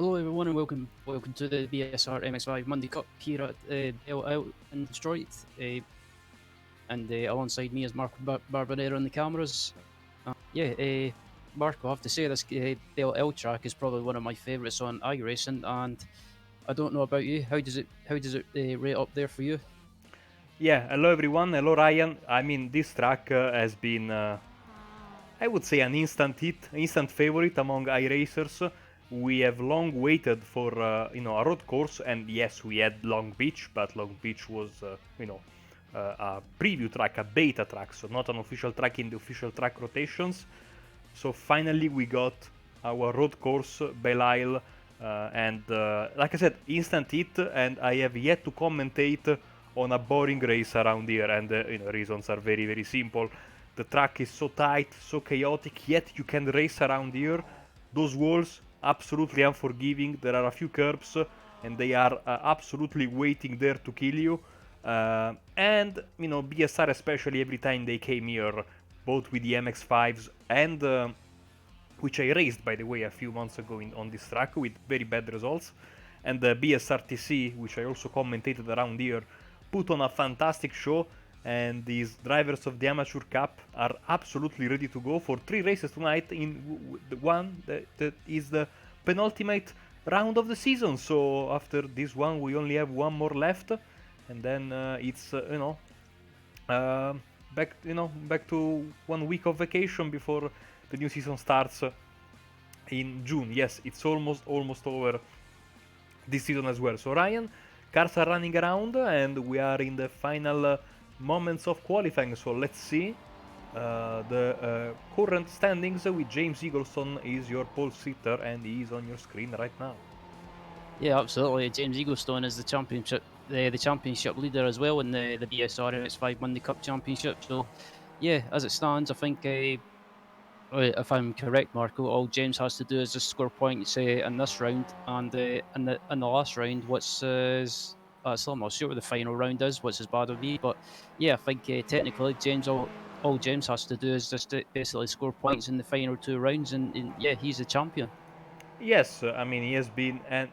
Hello everyone and welcome to the BSR MX5 Monday Cup here at Belle out in Detroit. And alongside me is Marco Barbonero on the cameras. Marco, I have to say this Belle track is probably one of my favourites on iRacing, and I don't know about you. How does it rate up there for you? Yeah, hello everyone, hello Ryan. I mean, this track has been, I would say, an instant hit, instant favorite among iRacers. We have long waited for, a road course, and yes, we had Long Beach, but Long Beach was, a preview track, a beta track, so not an official track in the official track rotations. So finally, we got our road course, Belle, and like I said, instant hit, and I have yet to commentate on a boring race around here, and reasons are very very simple. The track is so tight, so chaotic, yet you can race around here. Those walls absolutely unforgiving. There are a few curbs, and they are absolutely waiting there to kill you. And BSR, especially every time they came here, both with the MX5s and which I raced, by the way, a few months ago on this track with very bad results, and the BSRTC, which I also commentated around here, put on a fantastic show. And these drivers of the Amateur Cup are absolutely ready to go for 3 races tonight in the one that is the penultimate round of the season. So after this one, we only have one more left, and then it's uh, back to 1 week of vacation before the new season starts in June. Yes, it's almost over this season as well. So Ryan, cars are running around, and we are in the final moments of qualifying. So let's see the current standings. With James Eagleston is your pole sitter, and he is on your screen right now. Yeah, absolutely. James Eaglestone is the championship leader as well in the BSR MX5 Monday Cup Championship. So yeah, as it stands, I think if I'm correct, Marco, all James has to do is just score points in this round, and in the last round, what's still not sure what the final round is, what's his bad of me, but yeah, I think technically all James has to do is just basically score points in the final two rounds, and yeah, he's the champion. Yes, I mean he has been, and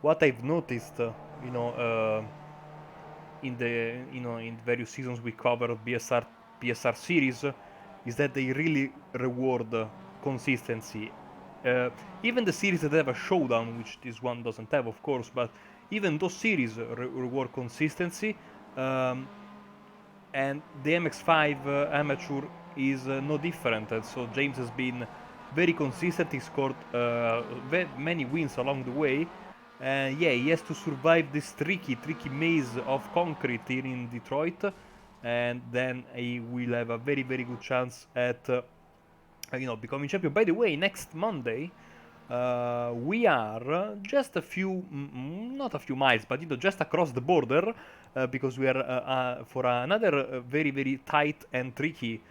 what I've noticed, in the in various seasons we cover of BSR series, is that they really reward consistency. Uh, Even the series that have a showdown, which this one doesn't have, of course, but even those series reward consistency. Um, and the MX5 amateur is no different. And so James has been very consistent. He scored many wins along the way. And yeah, he has to survive this tricky maze of concrete here in Detroit, and then he will have a very, very good chance at becoming champion. By the way, next Monday, we are just a few, not a few miles, but just across the border, because we are for another very, very tight and tricky.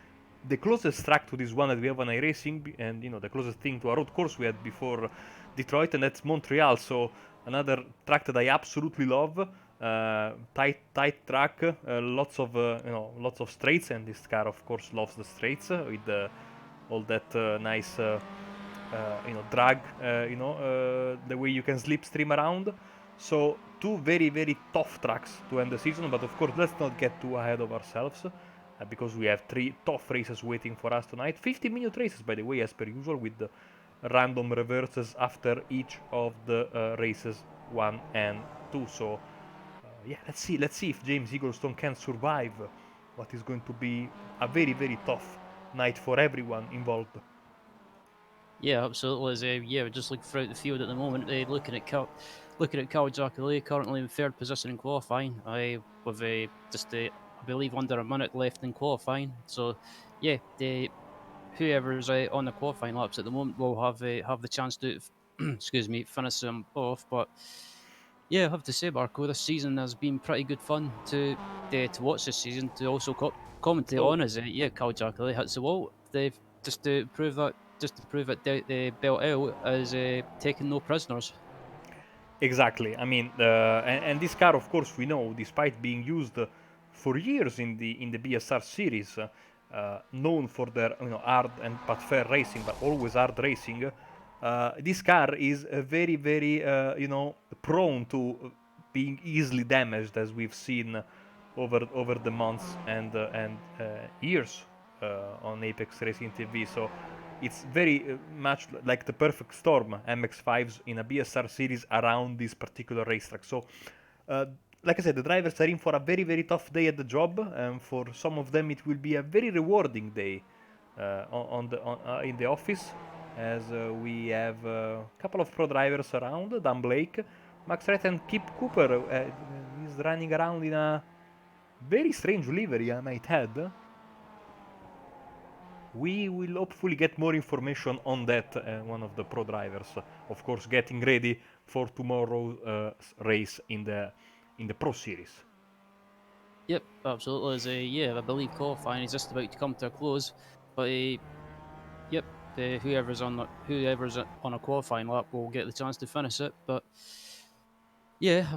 The closest track to this one that we have on iRacing, and the closest thing to a road course we had before Detroit, and that's Montreal. So another track that I absolutely love. Tight track, lots of straights, and this car, of course, loves the straights with all that nice, drag, the way you can slipstream around. So two very very tough tracks to end the season, but of course let's not get too ahead of ourselves. Because we have 3 tough races waiting for us tonight. 50-minute races, by the way, as per usual, with the random reverses after each of the races 1 and 2. So yeah, let's see if James Eaglestone can survive what is going to be a very very tough night for everyone involved. Yeah, absolutely. Yeah, just looking throughout the field at the moment, looking at Cal Jacqueline currently in third position in qualifying. With I believe under a minute left in qualifying. So yeah, whoever's on the qualifying laps at the moment will have the chance to excuse me, finish them off. But yeah, I have to say, Marco, this season has been pretty good fun to watch this season, to also commentate Oh, on. As yeah, Cal Jacqueline hits the wall. They've just to prove that the Belle is taking no prisoners. exactly. I mean, and this car, of course, we know, despite being used for years in the BSR series, known for their hard and but fair racing, but always hard racing. this car is very, very, prone to being easily damaged, as we've seen over the months and years on Apex Racing TV. So it's very much like the perfect storm, MX5s in a BSR series around this particular racetrack. So, uh, like I said, the drivers are in for a very, very tough day at the job, and for some of them, it will be a very rewarding day in the office, as we have a couple of pro drivers around. Dan Blake, Max Wright, and Kip Cooper is running around in a very strange livery, I might add. We will hopefully get more information on that, one of the pro drivers, of course, getting ready for tomorrow's race in the Pro Series. Yep, absolutely. As yeah, I believe qualifying is just about to come to a close, but yep, whoever's on a qualifying lap will get the chance to finish it. But yeah, I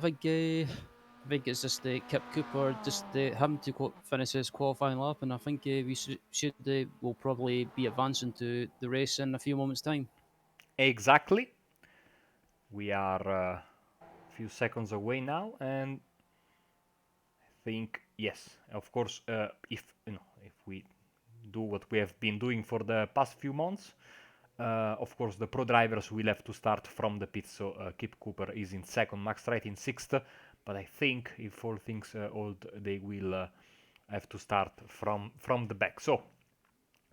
think it's just Kip Cooper, just him to finish his qualifying lap, and I think we should will probably be advancing to the race in a few moments' time. Exactly. We are a few seconds away now, and I think yes, of course, if we do what we have been doing for the past few months, of course, the pro drivers will have to start from the pits. So Kip Cooper is in second, Max Wright in sixth. But I think if all things hold, they will have to start from the back. So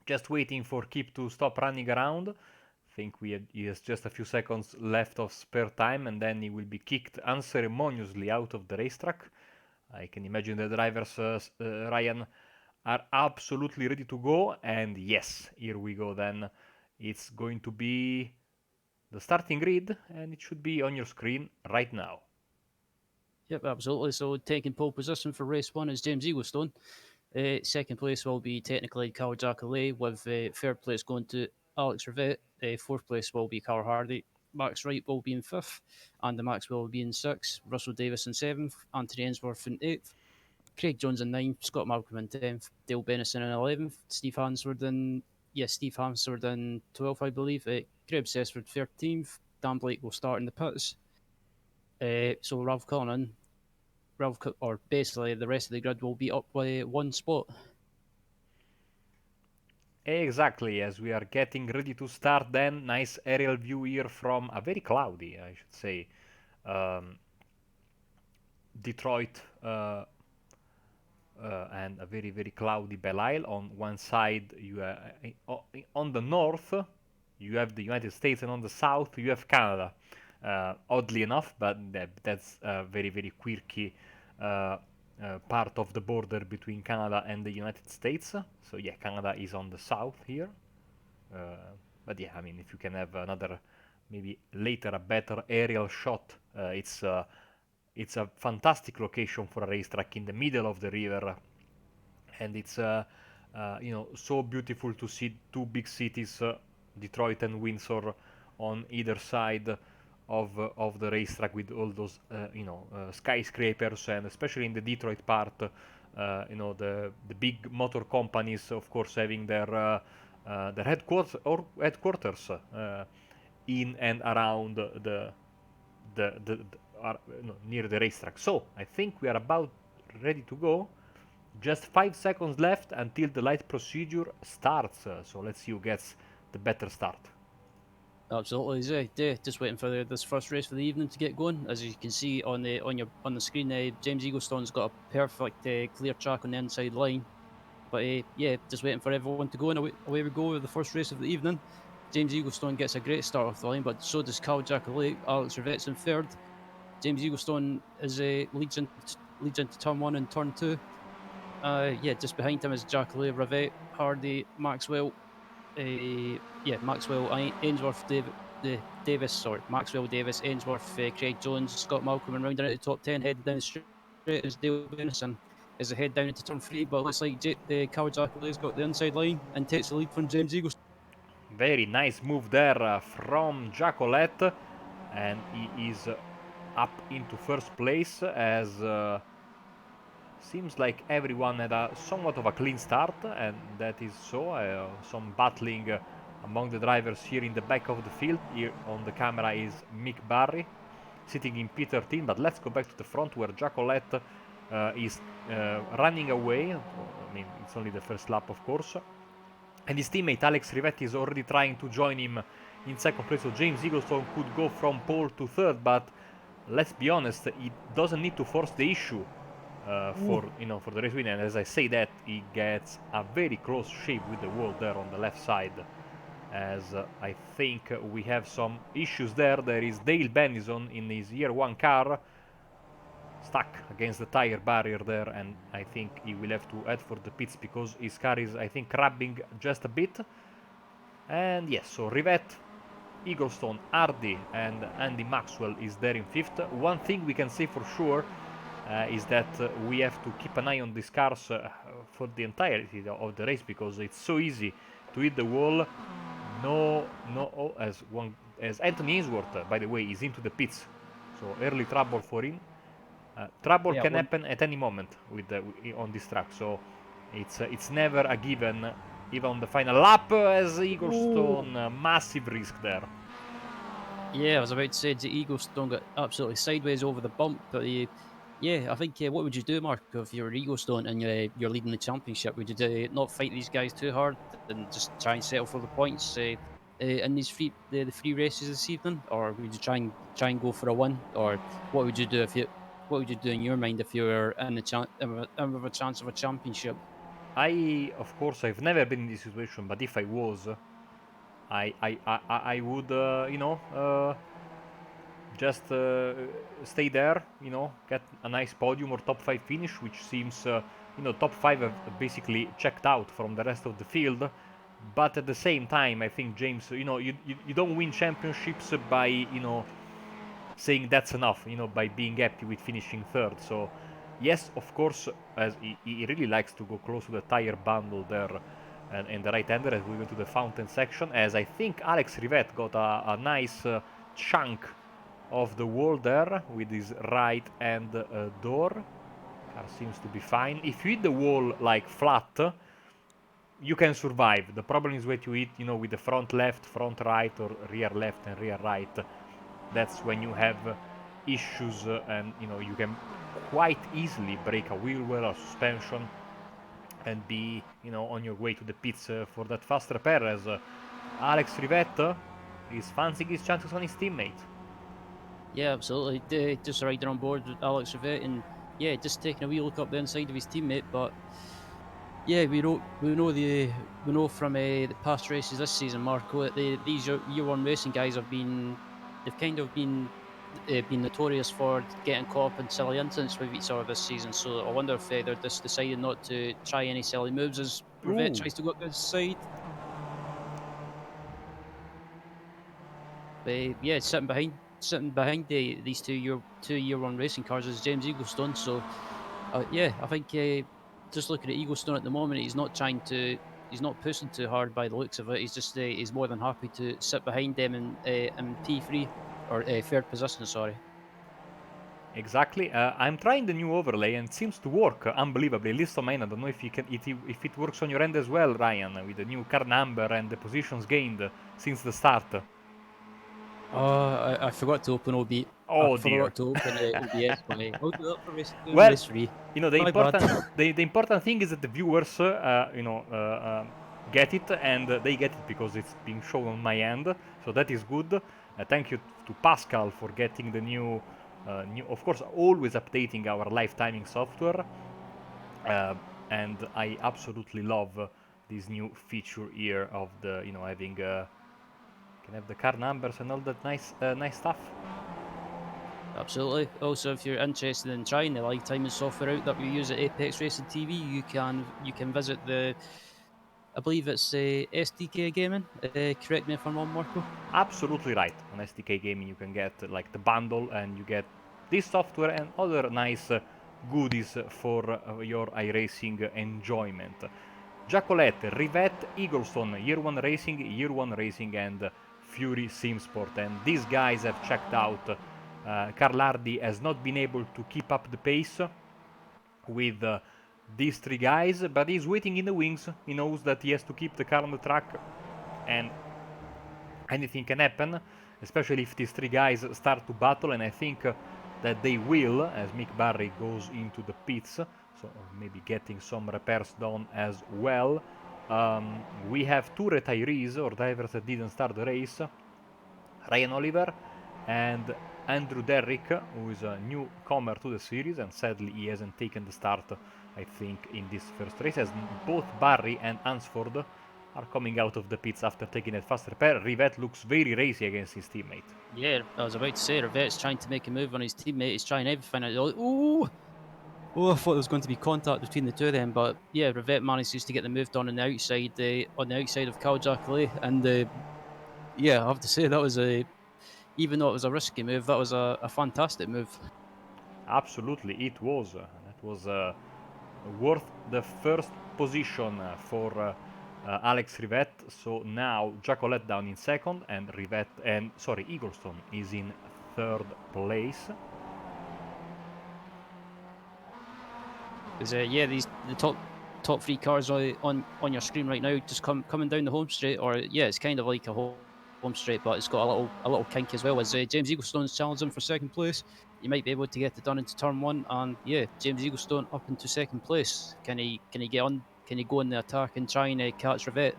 just waiting for Kip to stop running around. I think he has just a few seconds left of spare time, and then he will be kicked unceremoniously out of the racetrack. I can imagine the drivers, Ryan, are absolutely ready to go. And yes, here we go then. It's going to be the starting grid, and it should be on your screen right now. Yep, absolutely. So taking pole position for race one is James Eaglestone. Second place will be technically Carl Jacquelet, with third place going to Alex Rivette. Fourth place will be Carl Hardy. Max Wright will be in fifth, and the Max will be in sixth. Russell Davis in seventh, Anthony Ainsworth in eighth, Craig Jones in ninth, Scott Malcolm in tenth, Dale Benison in 11th, Steve Hansford in 12th, I believe. Greg Sessford 13th. Dan Blake will start in the pits. So Ralph Cullinan, or basically the rest of the grid will be up by one spot. Exactly, as we are getting ready to start then, nice aerial view here from a very cloudy, I should say, um, Detroit, and a very, very cloudy Belle Isle. On one side, on the north, you have the United States, and on the south, you have Canada. Oddly enough, but that's a very, very quirky part of the border between Canada and the United States. So yeah, Canada is on the south here. Uh, but yeah, I mean, if you can have another, maybe later, a better aerial shot, it's a fantastic location for a racetrack in the middle of the river, and it's so beautiful to see two big cities, Detroit and Windsor, on either side of the racetrack, with all those skyscrapers, and especially in the Detroit part, the big motor companies, of course, having their headquarters in and around near the racetrack. So I think we are about ready to go. Just 5 seconds left until the light procedure starts. So let's see who gets the better start. Absolutely, yeah. Just waiting for this first race for the evening to get going. As you can see on the screen, James Eaglestone's got a perfect clear track on the inside line. But yeah, just waiting for everyone to go, and away we go with the first race of the evening. James Eaglestone gets a great start off the line, but so does Carl Jacquelet. Alex Rivette's in third. James Eaglestone leads into turn one and turn two. Yeah, just behind him is Jacquelet, Rivette, Hardy, Maxwell. Maxwell, Ainsworth, Maxwell, Davis, Ainsworth, Craig Jones, Scott Malcolm, and rounding out the top 10, headed down the straight is Dale Benison as they head down into turn three. But it looks like Carl Jacquelet's got the inside line and takes the lead from James Eagles. Very nice move there from Jacolet, and he is up into first place, as seems like everyone had a somewhat of a clean start, and that is so. Some battling Among the drivers here in the back of the field, here on the camera is Mick Barry, sitting in P13, but let's go back to the front where Jacolette is running away. I mean, it's only the first lap, of course. And his teammate Alex Rivetti is already trying to join him in second place, so James Eaglestone could go from pole to third, but let's be honest, he doesn't need to force the issue for the race win. And as I say that, he gets a very close shave with the wall there on the left side, as I think we have some issues there. There is Dale Bennison in his year 1 car, stuck against the tire barrier there, and I think he will have to head for the pits because his car is, I think, crabbing just a bit. And yes, so Rivette, Eaglestone, Hardy and Andy Maxwell is there in 5th. One thing we can say for sure is that we have to keep an eye on these cars for the entirety of the race, because it's so easy to hit the wall. As Anthony Ainsworth, by the way, is into the pits, so early trouble for him. Trouble can happen at any moment on this track, so it's never a given, even on the final lap, as Eaglestone, massive risk there. Yeah, I was about to say the Eaglestone got absolutely sideways over the bump, but yeah, I think what would you do, Mark, if you were Eaglestone and you're leading the championship? Would you not fight these guys too hard and just try and settle for the points in these the free races this evening, or would you try and go for a win, or what would you do what would you do in your mind if you were in with a chance of a championship? Of course, I've never been in this situation, but if I was, I would, just stay there, get a nice podium or top 5 finish, which seems, top 5 have basically checked out from the rest of the field. But at the same time, I think, James, you don't win championships by, saying that's enough, by being happy with finishing third. So, yes, of course, as he really likes to go close to the tire bundle there and the right-hander as we go to the fountain section, as I think Alex Rivette got a nice chunk of the wall there with his right-hand door. Car seems to be fine. If you hit the wall like flat, you can survive. The problem is when you hit, with the front left, front right, or rear left and rear right. That's when you have issues, and you can quite easily break a wheel well or suspension and be on your way to the pits for that fast repair, as Alex Rivette is fancying his chances on his teammate. Yeah, absolutely. Just riding on board with Alex Rivette, and yeah, just taking a wee look up the inside of his teammate. But yeah, we know from the past races this season, Marco, that these year 1 racing guys they've kind of been notorious for getting caught up in silly incidents with each other this season. So I wonder if they're just deciding not to try any silly moves as Rivette tries to go up the side. But yeah, sitting behind these two year 1 racing cars is James Eaglestone. So yeah, I think just looking at Eaglestone at the moment, he's not pushing too hard by the looks of it. He's more than happy to sit behind them in P3 or third position. Sorry. Exactly. I'm trying the new overlay and it seems to work unbelievably. At least on mine. I don't know if it works on your end as well, Ryan, with the new car number and the positions gained since the start. I forgot to open OB. Oh, I forgot to open OBS. I'll do that for race 2 and well, race 3. The important thing is that the viewers, get it, and they get it because it's being shown on my end. So that is good. Thank you to Pascal for getting the new, of course, always updating our live timing software. And I absolutely love this new feature here of the, having can have the car numbers and all that nice stuff. Absolutely. Also, if you're interested in trying the live timing software out that we use at Apex Racing TV, you can visit I believe it's SDK Gaming. Correct me if I'm wrong, Marco. Absolutely right. On SDK Gaming, you can get like the bundle, and you get this software and other nice goodies for your iRacing enjoyment. Jacolette, Rivette, Eaglestone, Year 1 Racing, and Fury Simsport. And these guys have checked out. Carl Hardy has not been able to keep up the pace with these 3 guys, but he's waiting in the wings. He knows that he has to keep the car on the track, and anything can happen, especially if these three guys start to battle, and I think that they will, as Mick Barry goes into the pits, so maybe getting some repairs done as well. We have two retirees, or drivers that didn't start the race, Ryan Oliver and Andrew Derrick, who is a newcomer to the series, and sadly he hasn't taken the start, I think, in this first race, as both Barry and Ansford are coming out of the pits after taking that fast repair. Rivette looks very racy against his teammate. Yeah, I was about to say, Rivette's trying to make a move on his teammate. He's trying everything. Ooh! Oh, I thought there was going to be contact between the two of them, but yeah, Rivette manages to get the move done on the outside of Cal Jacqueline, and yeah, I have to say that was even though it was a risky move, that was a fantastic move. Absolutely, it was. That was worth the first position for Alex Rivette. So now Jacolet down in second, and Eaglestone is in third place. Because yeah, the top three cars on your screen right now just coming down the home straight, or yeah, it's kind of like a home straight, but it's got a little kink as well. As James Eaglestone's challenging for second place, you might be able to get it done into turn one, and yeah, James Eaglestone up into second place. Can he get on? Can he go in the attack and try and catch Rivette?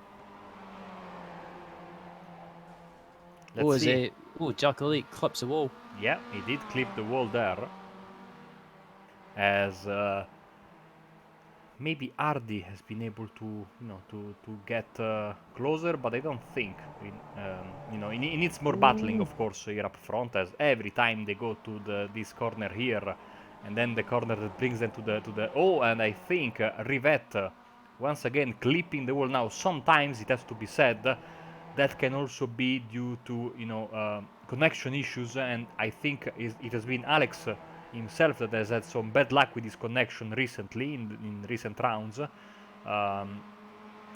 Let's see. Jack Elite clips the wall. Yeah, he did clip the wall there. As maybe Hardy has been able to, to get closer, but I don't think, it needs more battling, of course, here up front. As every time they go to this corner here, and then the corner that brings them to the and I think Rivette once again clipping the wall. Now, sometimes it has to be said that can also be due to connection issues, and I think it has been Alex himself that has had some bad luck with his connection recently in recent rounds.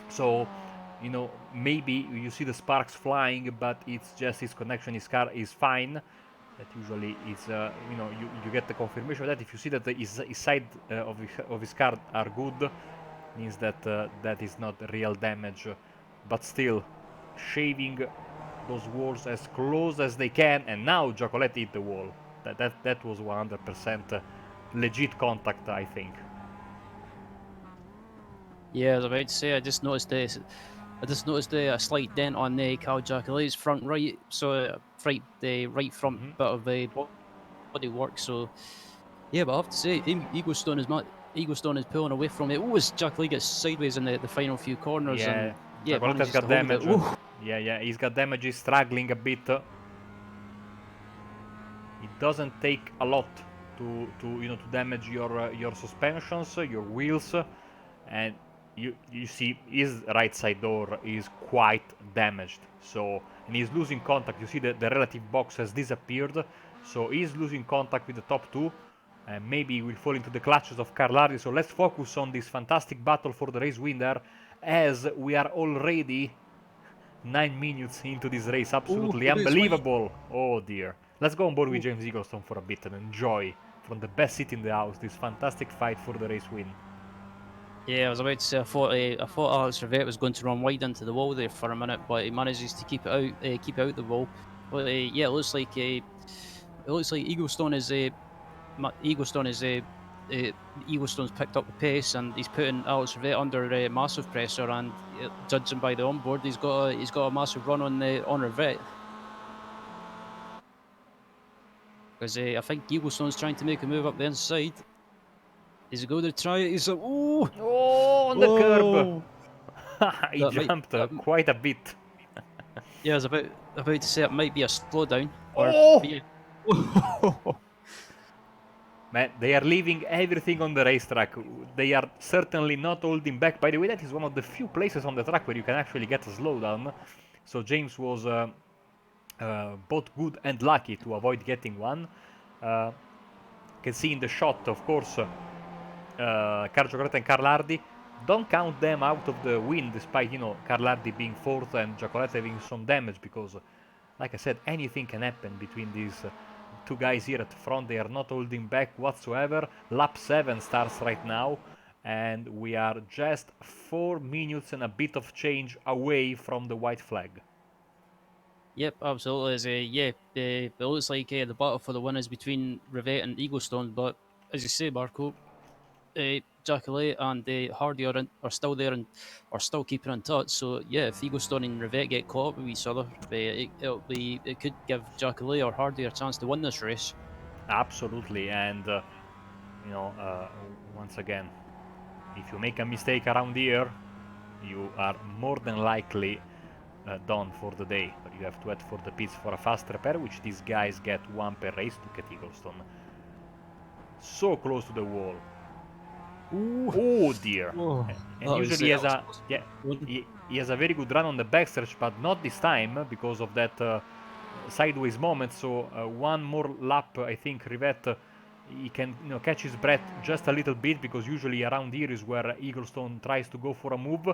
So maybe you see the sparks flying, but it's just his connection. His car is fine. That usually is you get the confirmation of that. If you see that his side of his car are good, means that that is not real damage, but still shaving those walls as close as they can. And now Jacolet hit the wall. That was 100% legit contact, I think. Yeah, I was about to say, I just noticed a slight dent on the Cal Jacqueline's front right, so the right front bit of the body work. So yeah, but I have to say, Eaglestone is pulling away from it. Oh, as Jacqueline gets sideways in the final few corners, Yeah, and yeah, Jacolet has manages got to hold damage. it. Ooh. Yeah, he's got damage. He's struggling a bit. It doesn't take a lot to damage your suspensions, your wheels, and you see his right side door is quite damaged. So, and he's losing contact. You see the relative box has disappeared, so he's losing contact with the top two, and maybe he will fall into the clutches of Karl Hardy. So let's focus on this fantastic battle for the race winner, as we are already 9 minutes into this race. Absolutely unbelievable. Oh dear. Let's go on board with James Eaglestone for a bit and enjoy from the best seat in the house this fantastic fight for the race win. Yeah, I was about to say, I thought Alex Rivette was going to run wide into the wall there for a minute, but he manages to keep it out the wall. But yeah, it looks like Eaglestone Eaglestone's picked up the pace, and he's putting Alex Rivette under massive pressure. And judging by the onboard, he's got a massive run on Rivette. Because I think Eaglestone's trying to make a move up the inside. Is he going to try it? He's like, on the curb. He jumped quite a bit. Yeah, I was about to say it might be a slowdown. Man, they are leaving everything on the racetrack. They are certainly not holding back. By the way, that is one of the few places on the track where you can actually get a slowdown. So James was both good and lucky to avoid getting one. You can see in the shot, of course, Carlo Giacoletti and Karl Hardy. Don't count them out of the win, despite Karl Hardy being fourth and Giacoletti having some damage, because, like I said, anything can happen between these two guys here at the front. They are not holding back whatsoever. Lap 7 starts right now, and we are just 4 minutes and a bit of change away from the white flag. Yep, absolutely. It looks like the battle for the win is between Rivet and Eaglestone, but as you say, Marco, Jacqueline and Hardy are still there and are still keeping in touch. So yeah, if Eaglestone and Rivet get caught up with each other, it could give Jacqueline or Hardy a chance to win this race. Absolutely, and you know, once again, if you make a mistake around here, you are more than likely done for the day. But you have to head for the pits for a fast repair, which these guys get one per race. Look at Eaglestone, so close to the wall. Ooh, Oh dear! oh, And usually that was close. he has a very good run on the backstretch, but not this time because of that sideways moment. So one more lap, I think Rivet he can catch his breath just a little bit because usually around here is where Eaglestone tries to go for a move.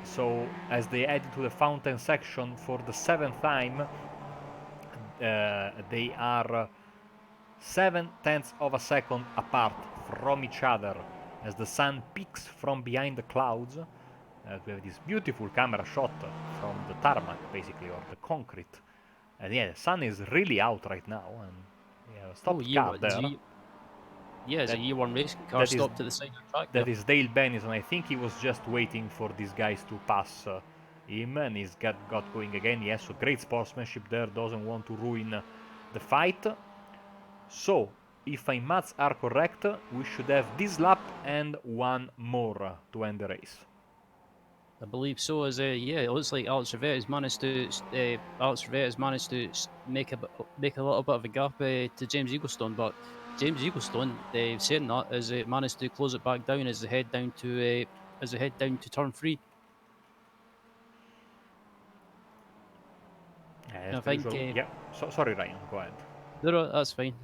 So as they head into the fountain section for the seventh time, they are 7/10 of a second apart from each other as the sun peeks from behind the clouds. We have this beautiful camera shot from the tarmac, basically, or the concrete. And yeah, the sun is really out right now, and yeah, Oh, stopped car there. it's a That year one racing car that is stopped to the side of the track that there. is Dale Bennison. I think he was just waiting for these guys to pass him, and he's got going again. Yes, so great sportsmanship there. Doesn't want to ruin the fight. So, if my maths are correct, we should have this lap and one more to end the race. I believe so. It looks like Alex Rivet has managed to make a little bit of a gap to James Eaglestone, but James Eaglestone, saying that, has managed to close it back down as they head down to turn three. As And I per think usual. Yeah. So, sorry, Ryan. Go ahead. no, that's fine.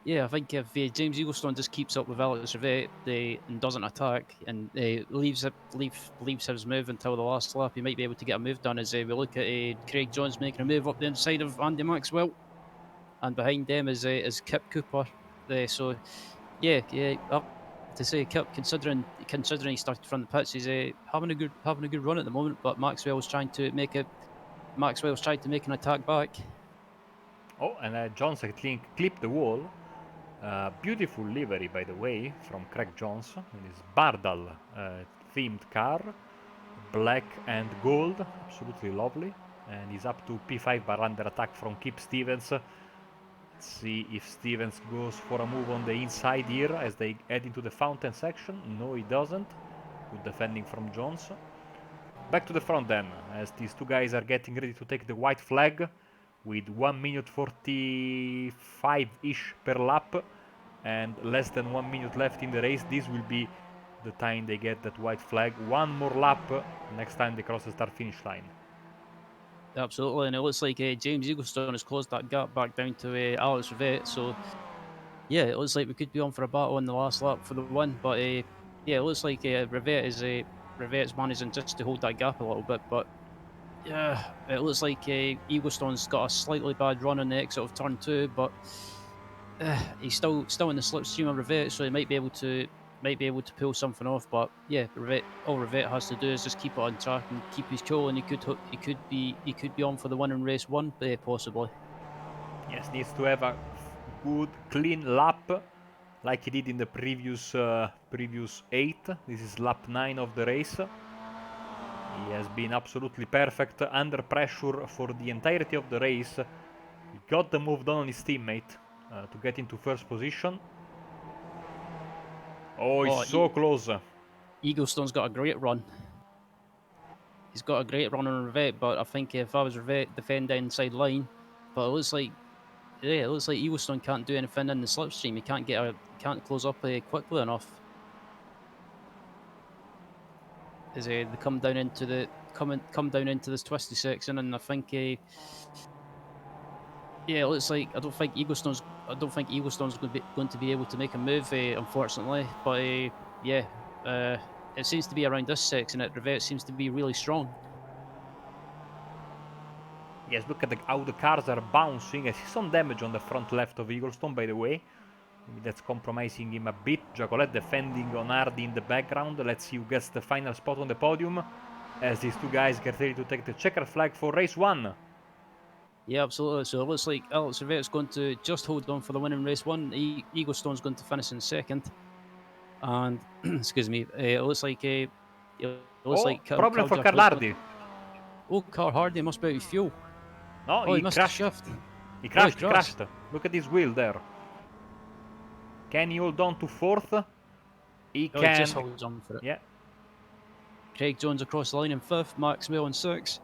Yeah, I think if James Eaglestone just keeps up with Alex Rivet and doesn't attack and leaves his move until the last lap, he might be able to get a move done. As we look at Craig Jones making a move up the inside of Andy Maxwell, and behind them is Kip Cooper. Yeah, I have to say Kip, considering he started from the pits, he's having a good run at the moment. But Maxwell's trying to make an attack back. Oh, and Jones, I think, clipped the wall. Beautiful livery, by the way, from Craig Jones in his Bardal themed car. Black and gold, absolutely lovely. And he's up to P5 but under attack from Kip Stevens. Let's see if Stevens goes for a move on the inside here as they head into the fountain section. No, he doesn't. Good defending from Jones. Back to the front then, as these two guys are getting ready to take the white flag with 1 minute 45-ish per lap and less than 1 minute left in the race. This will be the time they get that white flag. One more lap next time they cross the start finish line. Absolutely, and it looks like James Eaglestone has closed that gap back down to Alex Rivet. So yeah, it looks like we could be on for a battle in the last lap for the win. But yeah, it looks like Rivet's managing just to hold that gap a little bit. But yeah, it looks like Eaglestone's got a slightly bad run in the exit of turn two, but he's still in the slipstream of Rivet, so he might be able to pull something off. But yeah, all Rivet has to do is just keep it on track and keep his cool, and he could be on for the win in race one, possibly. Yes, needs to have a good clean lap like he did in the previous 8. This is lap 9 of the race. He has been absolutely perfect under pressure for the entirety of the race. He got the move done on his teammate to get into first position. Oh, he's Oh, so close. Eaglestone's got a great run. He's got a great run on Rivet, but I think if I was Rivet, defend the inside line. But it looks like Eaglestone can't do anything in the slipstream. He can't close up quickly enough. As they come down into come down into this twisty section, and I think yeah, it looks like I don't think Eaglestone's going to be able to make a move, unfortunately. But yeah, uh, it seems to be around this section that Rivet seems to be really strong. Yes, look at how the cars are bouncing. I see some damage on the front left of Eaglestone, by the way. Maybe that's compromising him a bit. Jacolet defending on Hardy in the background. Let's see who gets the final spot on the podium. as these two guys get ready to take the checkered flag for race 1. Yeah, absolutely. So it looks like Alex Rivette's going to just hold on for the win in race 1. Eagle Stone's going to finish in second. And, excuse me, Oh, Cal, problem Cal for Jackal's going. Carlardi. Oh, Car Hardy must be out of fuel. No, Oh, he he missed the crashed. shift. He Oh, he crashed, he crashed. Look at this wheel there. Can he hold on to 4th? He Oh, he can. just holds on for it. Yeah. Craig Jones across the line in 5th, Maxwell in 6th.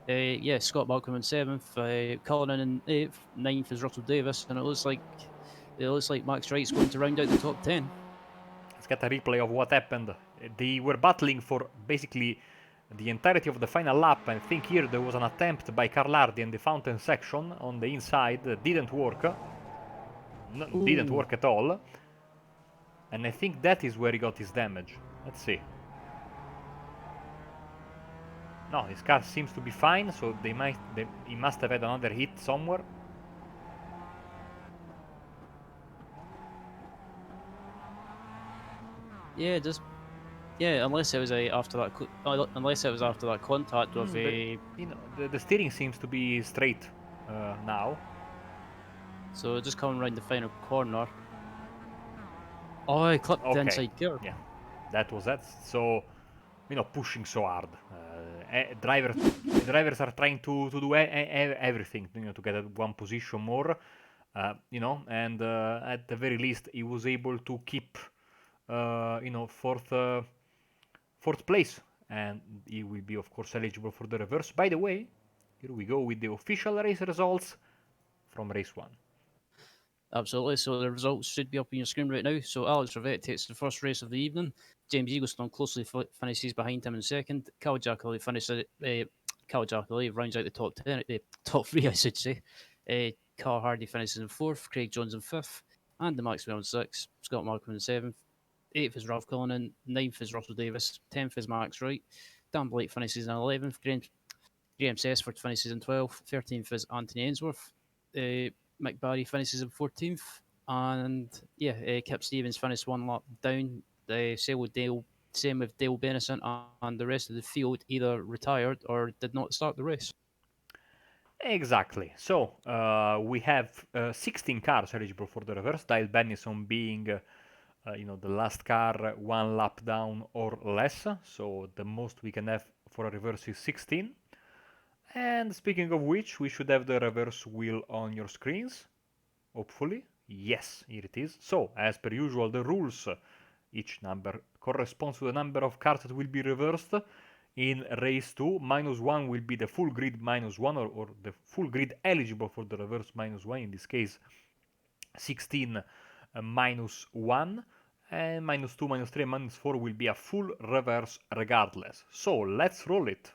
Yeah, Scott Malcolm in 7th, Cullinan in 8th, 9th is Russell Davis, and it looks like Max Wright's going to round out the top 10. Let's get a replay of what happened. They were battling for basically the entirety of the final lap. I think here there was an attempt by Carlardi in the fountain section on the inside. Didn't work. No, didn't work at all. And I think that is where he got his damage. Let's see. No, his car seems to be fine, so he must have had another hit somewhere. Yeah, unless it was after that contact of a. You know, the steering seems to be straight now. So just coming around the final corner. Oh, he clipped the inside gear. Yeah, that was that. So, you know, pushing so hard. Drivers are trying to do everything, you know, to get at one position more. You know, and at the very least, he was able to keep, you know, fourth place, and he will be, of course, eligible for the reverse. By the way, here we go with the official race results from race 1. Absolutely. So the results should be up on your screen right now. So Alex Rivette takes the first race of the evening. James Eaglestone closely finishes behind him in second. Cal Jackaley rounds out the top 10, the top 3, I should say. Carl Hardy finishes in 4th. Craig Jones in 5th. Andy Maxwell in 6th. Scott Markham in 7th. 8th is Ralph Cullinan. 9th is Russell Davis. 10th is Max Wright. Dan Blake finishes in 11th. James Esford finishes in 12th. 13th is Anthony Ainsworth. Mick Barry finishes in 14th. And Kip Stevens finished one lap down. Same with Dale Benison, and the rest of the field either retired or did not start the race. Exactly. So we have 16 cars eligible for the reverse. Dale Benison being, you know, the last car one lap down or less. So the most we can have for a reverse is 16. And speaking of which, we should have the reverse wheel on your screens. Hopefully. Yes, here it is. So, as per usual, the rules. Each number corresponds to the number of cars that will be reversed. In race 2, -1 will be the full grid -1, or the full grid eligible for the reverse -1. In this case, 16 -1. And -2, -3, and -4 will be a full reverse regardless. So, let's roll it.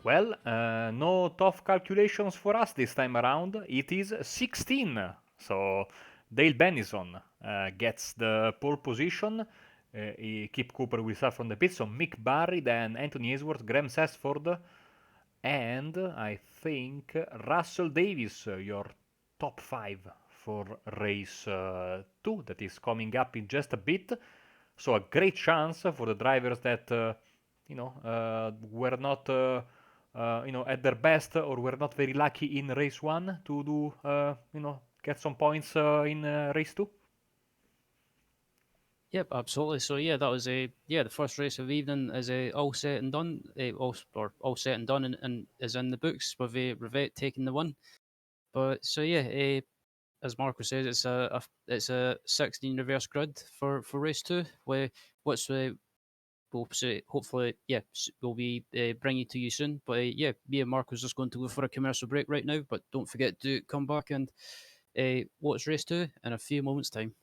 Well, no tough calculations for us this time around. It is 16. So Dale Benison gets the pole position. Kip Cooper will start from the pit. So Mick Barry, then Anthony Ainsworth, Graham Sesford, and I think Russell Davis, your top 5 for race 2 that is coming up in just a bit. So a great chance for the drivers that were not at their best or were not very lucky in race 1 to do get some points in race 2. Yep, absolutely. So yeah, that was the first race of the evening is all set and done. All set and done, and is in the books with Rivette taking the one. But so yeah, as Marco says, it's a 16 reverse grid for race 2, where what's we'll say hopefully we'll be bringing to you soon. But me and Marco's just going to go for a commercial break right now. But don't forget to come back and watch race 2 in a few moments' time.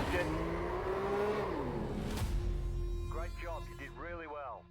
smashed it. Great job, you did really well.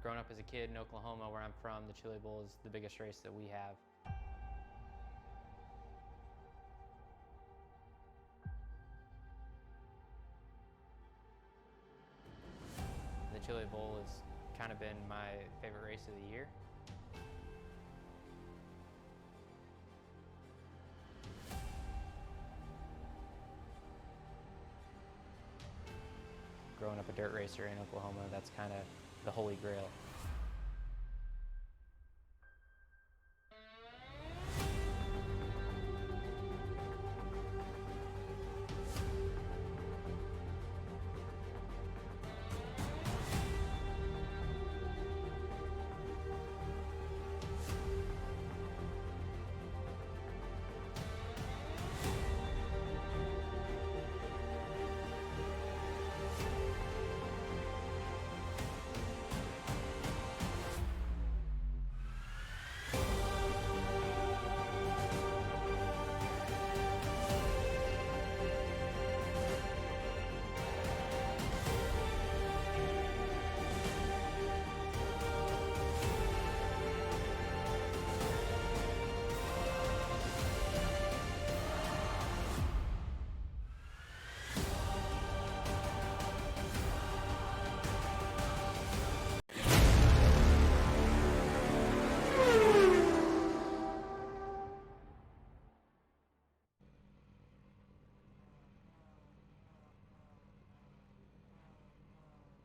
Growing up as a kid in Oklahoma, where I'm from, the Chili Bowl is the biggest race that we have. The Chili Bowl has kind of been my favorite race of the year. Growing up a dirt racer in Oklahoma, that's kind of the holy grail.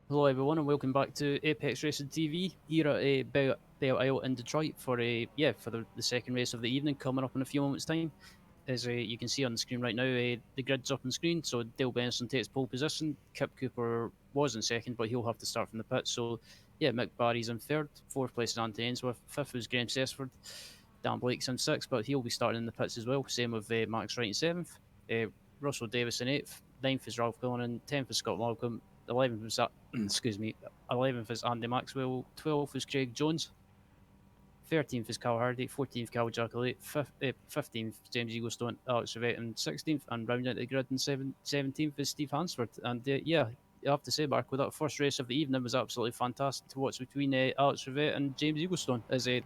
Hello everyone and welcome back to Apex Racing TV here at Belle Isle in Detroit for the second race of the evening coming up in a few moments time. As you can see on the screen right now, the grid's up on screen. So Dale Benson takes pole position. Kip Cooper was in second, but he'll have to start from the pit. So yeah, Mick Barry's in third. Fourth place is Anthony Ainsworth. Fifth was Graham Sessford. Dan Blake's in sixth, but he'll be starting in the pits as well. Same with Max Wright in seventh. Russell Davis in eighth. Ninth is Ralph Cullinan. 10th is Scott Malcolm. 11th was excuse me. 11th is Andy Maxwell. 12th is Craig Jones. 13th is Cal Hardy, 14th Cal Jackalate, 15th James Eaglestone, Alex Rivette, and 16th, and rounding out the grid in 17th is Steve Hansford. And yeah, I have to say, Marco, that first race of the evening was absolutely fantastic to watch between Alex Rivette and James Eaglestone. As the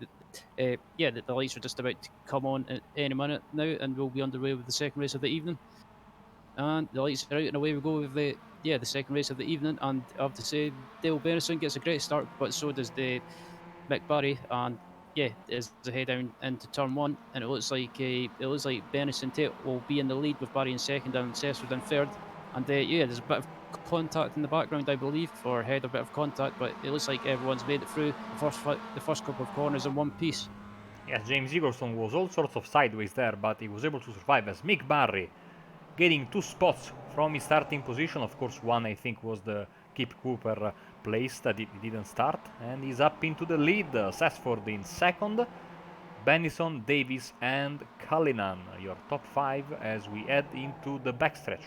lights are just about to come on at any minute now, and we'll be underway with the second race of the evening. And the lights are out, and away we go with the second race of the evening. And I have to say, Dale Benison gets a great start, but so does the Mick Barry, and yeah, as they head down into turn one, and it looks like Benison Tate will be in the lead with Barry in second and Sessford in third. And there's a bit of contact in the background, I believe, or heard a bit of contact, but it looks like everyone's made it through the first couple of corners in one piece. Yes, James Eaglestone was all sorts of sideways there, but he was able to survive as Mick Barry getting 2 spots from his starting position. Of course, one I think was the Kip Cooper place that he didn't start, and he's up into the lead. Sessford in second, Benison, Davis, and Cullinan, your top 5 as we head into the backstretch.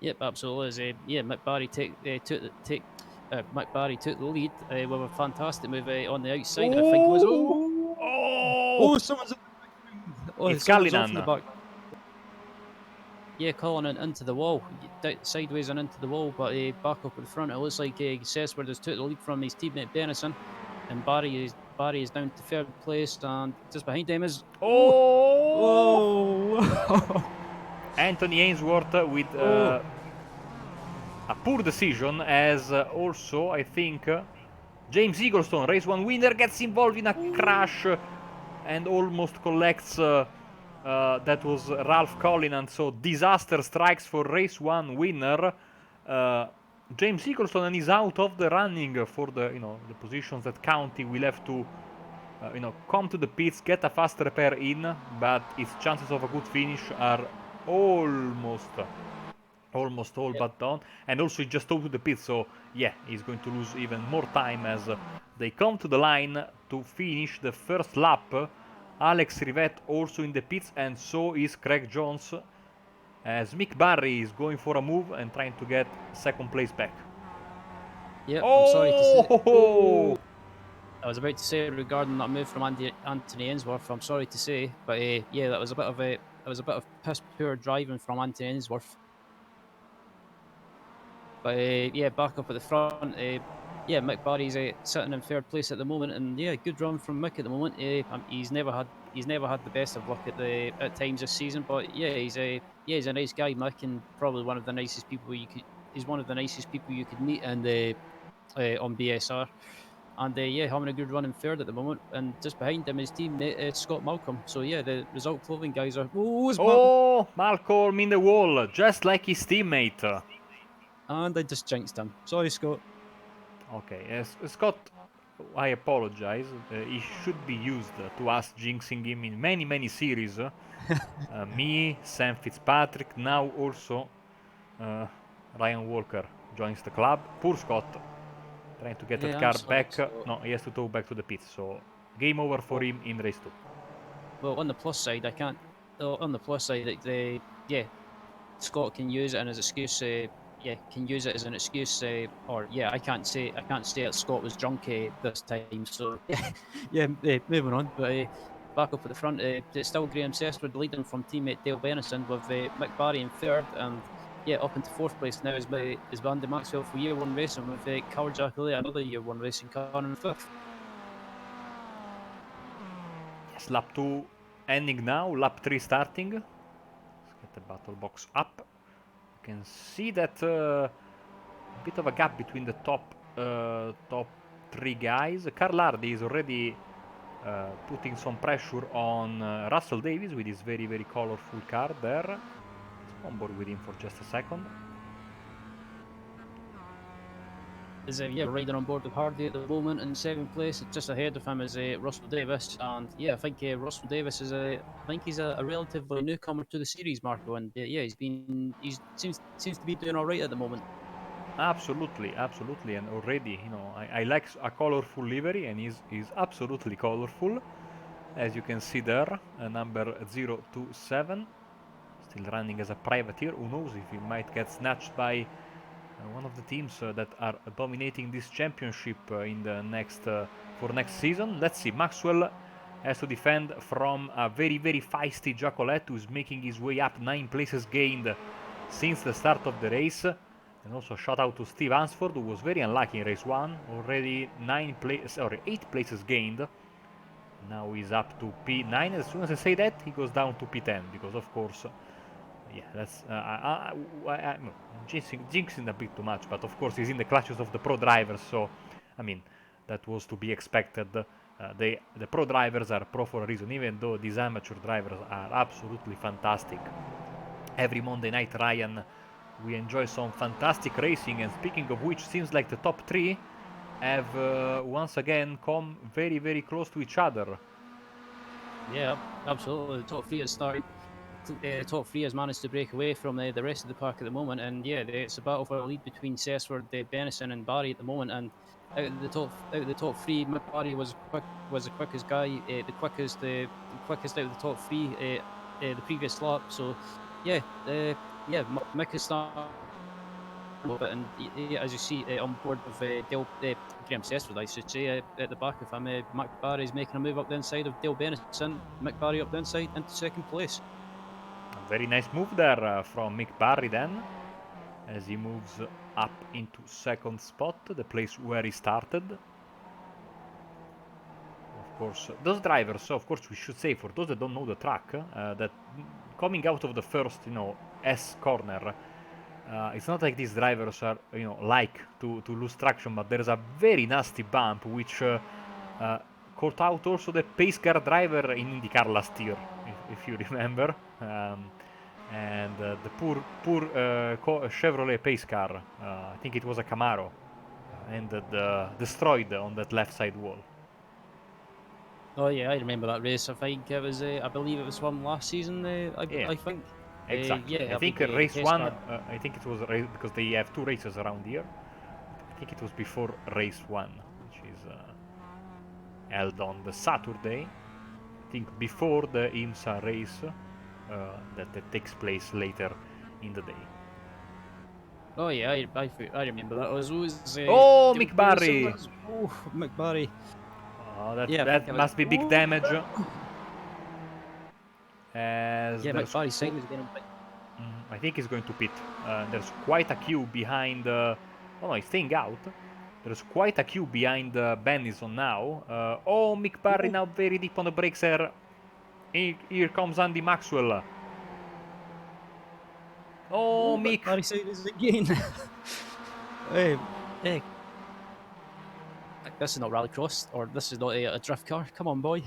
Yep, absolutely. As Mick Barry Mick Barry took the lead with a fantastic move on the outside. I think it was someone's it's someone's Cullinan. off in the back. Yeah, Cullinan into the wall, sideways and into the wall, but back up at the front. It looks like Sessford has took the lead from his teammate Benison, and Barry is down to third place, and just behind him is Anthony Ainsworth with a poor decision, as also I think James Eaglestone, race 1 winner, gets involved in a crash and almost collects. That was Ralph Cullinan, so disaster strikes for race 1 winner. James Eaglestone is out of the running for the the positions that count. He will have to come to the pits, get a fast repair in, but his chances of a good finish are almost all but done. And also he just out to the pits, so yeah, he's going to lose even more time as they come to the line to finish the first lap. Alex Rivette also in the pits, and so is Craig Jones, as Mick Barry is going for a move and trying to get second place back. Yeah, I'm sorry to say. I was about to say regarding that move from Anthony Ainsworth. I'm sorry to say, but that was a bit of piss poor driving from Anthony Ainsworth. But back up at the front. yeah, Mick Barry's sitting in third place at the moment, and yeah, good run from Mick at the moment. He's never had the best of luck at times this season, but yeah, he's a nice guy, Mick, and probably one of the nicest people you could. He's one of the nicest people you could meet, and on BSR. And yeah, having a good run in third at the moment. And just behind him, his teammate Scott Malcolm. So yeah, the Result Clothing guys are. Oh, it's Malcolm. Oh, Malcolm in the wall, just like his teammate. And I just jinxed him. Sorry, Scott. Okay, Scott, I apologize. He should be used to us jinxing him in many series. Me, Sam Fitzpatrick, now also Ryan Walker joins the club. Poor Scott, trying to get that Yeah, I'm car sorry, back. Scott. No, he has to tow back to the pits. So game over for him in race 2. Well, on the plus side, I can't. On the plus side, yeah, Scott can use it as an excuse. Yeah, can use it as an excuse. Or yeah, I can't say that Scott was drunk this time. So yeah, moving on. But back up at the front, it's still Graham Sestwood leading from teammate Dale Benison with Mick Barry in third, and yeah, up into fourth place now is Bandy Maxwell for year one racing with Carl Jackley, another year one racing car in fifth. Yes, lap 2 ending now, lap 3 starting. Let's get the battle box up. You can see that a bit of a gap between the top 3 guys. Carl Hardy is already putting some pressure on Russell Davies with his very colorful car there. Let's on board with him for just a second. Is yeah, riding on board with Hardy at the moment in seventh place. Just ahead of him is Russell Davis, and yeah, I think Russell Davis is he's a relatively newcomer to the series, Marco, and yeah, he seems to be doing all right at the moment. Absolutely, and already, I like a colorful livery, and he's absolutely colorful, as you can see there, number 027, still running as a privateer. Who knows if he might get snatched by one of the teams that are dominating this championship in the for next season. Let's see. Maxwell has to defend from a very feisty Jacolette, who is making his way up 9 places gained since the start of the race. And also shout out to Steve Hansford, who was very unlucky in race 1, already 8 places gained. Now he's up to P9. As soon as I say that, he goes down to P10, because of course, yeah, that's no, jinxing a bit too much, but of course he's in the clutches of the pro drivers, so I mean that was to be expected. The pro drivers are pro for a reason, even though these amateur drivers are absolutely fantastic. Every Monday night, Ryan, we enjoy some fantastic racing, and speaking of which, seems like the top 3 have once again come very close to each other. Yeah, absolutely. The top 3 has started. Top 3 has managed to break away from the rest of the pack at the moment, and yeah, it's a battle for a lead between Sessford, Benison, and Barry at the moment. And out of the top 3, Mick Barry was the quickest guy, the quickest out of the top 3 the previous lap. So yeah, Mick is starting a little bit, and as you see on board with Graham Sessford, I should say, at the back of him, Mick Barry is making a move up the inside of Dale Benison. Mick Barry up the inside into second place. A very nice move there from Mick Barry then, as he moves up into second spot, the place where he started. Of course, those drivers, of course we should say, for those that don't know the track, that coming out of the first, S corner, it's not like these drivers are, like to lose traction, but there's a very nasty bump which caught out also the pace car driver in IndyCar last year, if you remember. And the poor Chevrolet pace car, I think it was a Camaro, ended destroyed on that left side wall. Oh yeah, I remember that race. I think it was. I believe it was from last season. Yeah. I think. Exactly. Yeah, I think the race test 1, car. I think it was because they have 2 races around here. I think it was before race 1, which is held on the Saturday. I think before the IMSA race that takes place later in the day. Oh yeah, I remember that. It was always. Oh, Mick Barry! Oh, Mick Barry. Oh, that Yeah, that must be big damage. As yeah, Mick Barry's side was getting. I think he's going to pit. There's quite a queue behind. Oh no, he's staying out. There's quite a queue behind Bennison now. Oh, Mick Barry now very deep on the brakes there. Here comes Andy Maxwell. Oh, Mick. Barry Cyrus again. hey, hey. This is not rallycross, or this is not a drift car. Come on, boy.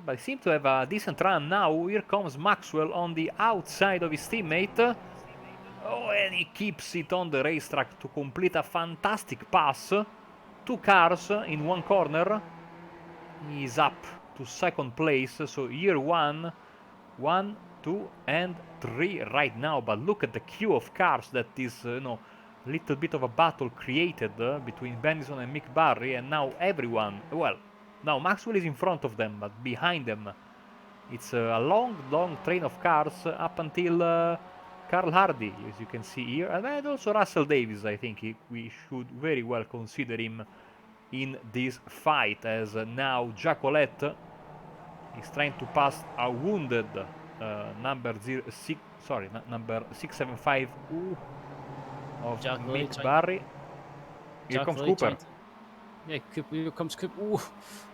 But he seems to have a decent run now. Here comes Maxwell on the outside of his teammate. Oh, and he keeps it on the racetrack to complete a fantastic pass. 2 cars in one corner. He's up to second place. So year 1, 1, 2, and 3 right now. But look at the queue of cars that is, little bit of a battle created between Bennison and Mick Barry, and now everyone, well, now Maxwell is in front of them, but behind them it's a long train of cars up until Carl Hardy, as you can see here, and also Russell Davis. I think we should very well consider him in this fight, as now Jacolette is trying to pass a wounded number 675 of Mick Barry. Here comes Cooper. Here comes Cooper. Ooh, I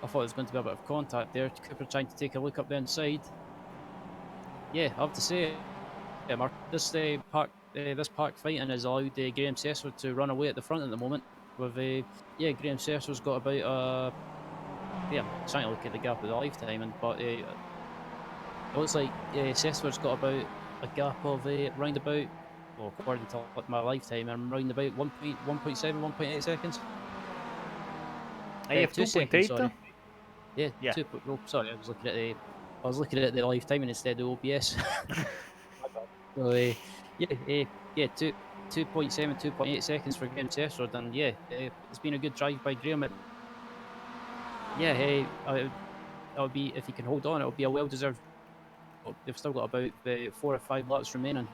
thought there was going to be a bit of contact there. Cooper trying to take a look up the inside. Yeah, I have to say, Mark, this park fighting has allowed Graham Sessler to run away at the front at the moment. With Graham Sessler's got about I'm trying to look at the gap of the lifetime, but it looks like Sessler's got about a gap of round about. Well, according to my lifetime, I'm around about 1.7, 1.8 seconds. I have 2.8. Sorry. Yeah. Sorry, I was looking at the lifetime instead of OBS. So 2.7, 2.8 seconds for Graham Sessler, and it's been a good drive by Graham. It'll be, if he can hold on, it'll be a well-deserved. They've still got about 4 or 5 laps remaining.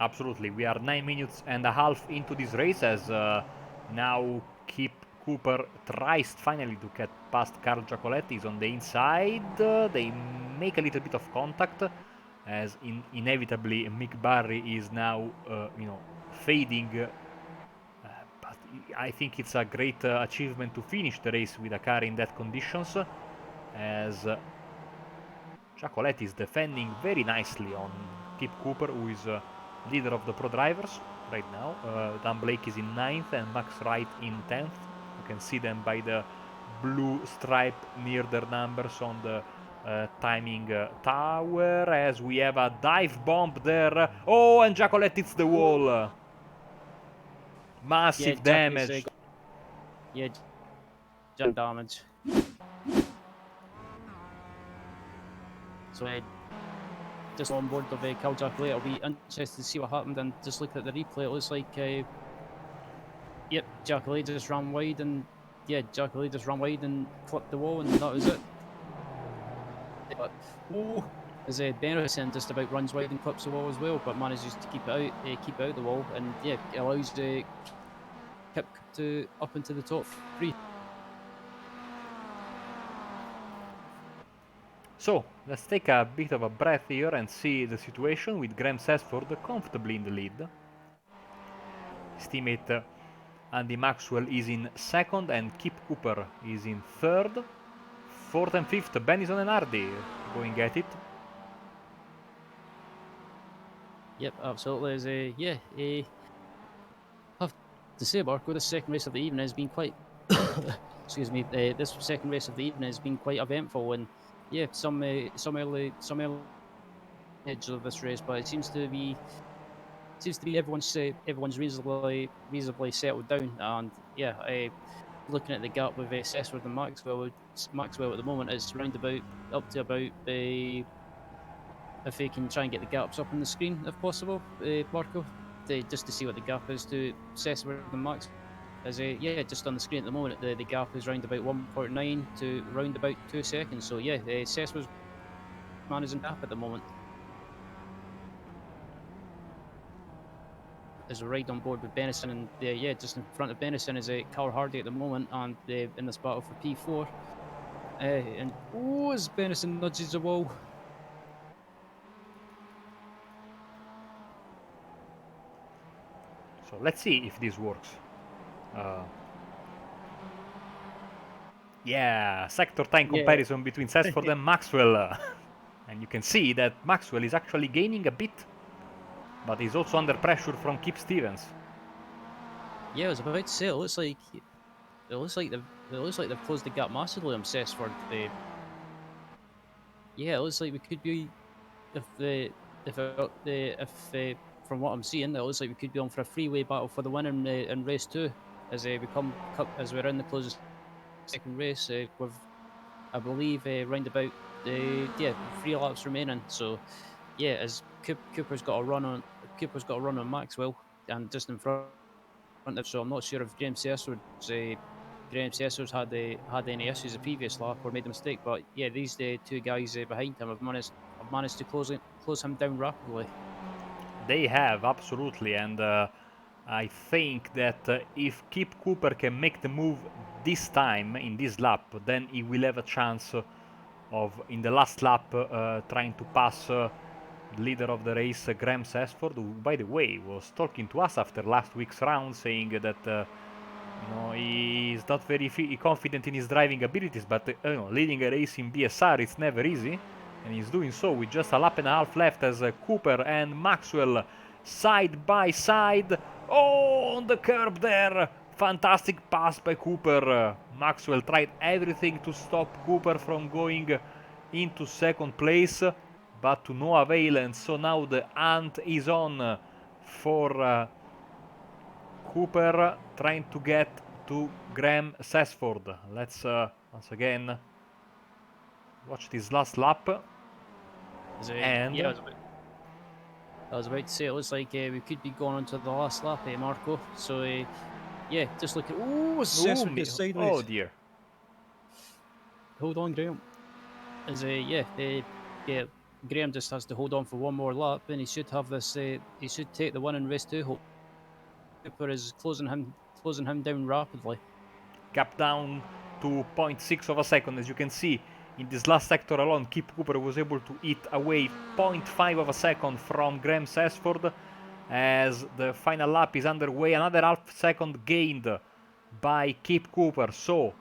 Absolutely, we are 9 minutes and a half into this race, as now Cooper tries finally to get past Carl Giacoletti. He's on the inside. They make a little bit of contact, as inevitably Mick Barry is now fading. But I think it's a great achievement to finish the race with a car in that conditions, as Giacoletti is defending very nicely on Kip Cooper, who is leader of the pro drivers right now. Dan Blake is in 9th and Max Wright in 10th. You can see them by the blue stripe near their numbers on the timing tower, as we have a dive bomb there. Oh, and Giacoletti hits the wall. Massive damage. Damage. So just on board of Cal Giacoletti, I'll be interested to see what happened, and just look at the replay. It looks like Giacoletti just ran wide, and Giacoletti just ran wide and clipped the wall, and that was it. But as Benison just about runs wide and clips the wall as well, but manages to keep it out the wall, and it allows Kip to up into the top 3. So, let's take a bit of a breath here and see the situation with Graham Sessford comfortably in the lead. His teammate Andy Maxwell is in 2nd and Kip Cooper is in 3rd. 4th and 5th, Bennison and Hardy going at it. Yep, absolutely. I have to say, Marco, this second race of the evening has been quite... excuse me. This second race of the evening has been quite eventful, and some early edge of this race, but it seems to be everyone's reasonably settled down, and looking at the gap with Sessford and Maxwell at the moment, it's round about up to about if they can try and get the gaps up on the screen if possible, Marco, just to see what the gap is to Sessford and Maxwell. As just on the screen at the moment, the gap is round about 1.9 to round about 2 seconds. So Sessford's managing gap at the moment. There's a ride on board with Benison, and just in front of Benison is Carl Hardy at the moment, and in this battle for P4. And as Benison nudges the wall. So let's see if this works. Yeah, sector time Yeah. comparison between Sesford and Maxwell. And you can see that Maxwell is actually gaining a bit, but he's also under pressure from Kip Stevens. Yeah, I was about to say it looks like they've closed the gap massively on Cessford. Yeah, it looks like we could be if from what I'm seeing, it looks like we could be on for a freeway battle for the win in race two as as we're in the close of second race with I believe round about 3 laps remaining. So yeah, as Cooper's got a run on Maxwell and just in front of. So I'm not sure if Graham Cesar's had any issues the previous lap or made a mistake. But yeah, these two guys behind him have managed to close him down rapidly. They have, absolutely, and I think that if Kip Cooper can make the move this time in this lap, then he will have a chance of, in the last lap, trying to pass the leader of the race, Graham Sesford, who, by the way, was talking to us after last week's round, saying that he's not very confident in his driving abilities, but leading a race in BSR is never easy, and he's doing so with just a lap and a half left as Cooper and Maxwell side by side. Oh, on the curb there! Fantastic pass by Cooper. Maxwell tried everything to stop Cooper from going into second place, but to no avail, and so now the hunt is on for Cooper trying to get to Graham Sesford. Let's once again watch this last lap. And yeah, I was about to say it looks like we could be going on to the last lap, Marco. So yeah, just look at Cesar gets sideways. Oh dear. Hold on, Graham. As yeah, Graham just has to hold on for one more lap, and he should have this. He should take the win in race two. Cooper is closing him down rapidly. Gap down to 0.6 of a second. As you can see, in this last sector alone, Kip Cooper was able to eat away 0.5 of a second from Graham Sesford. As the final lap is underway, another half second gained by Kip Cooper. So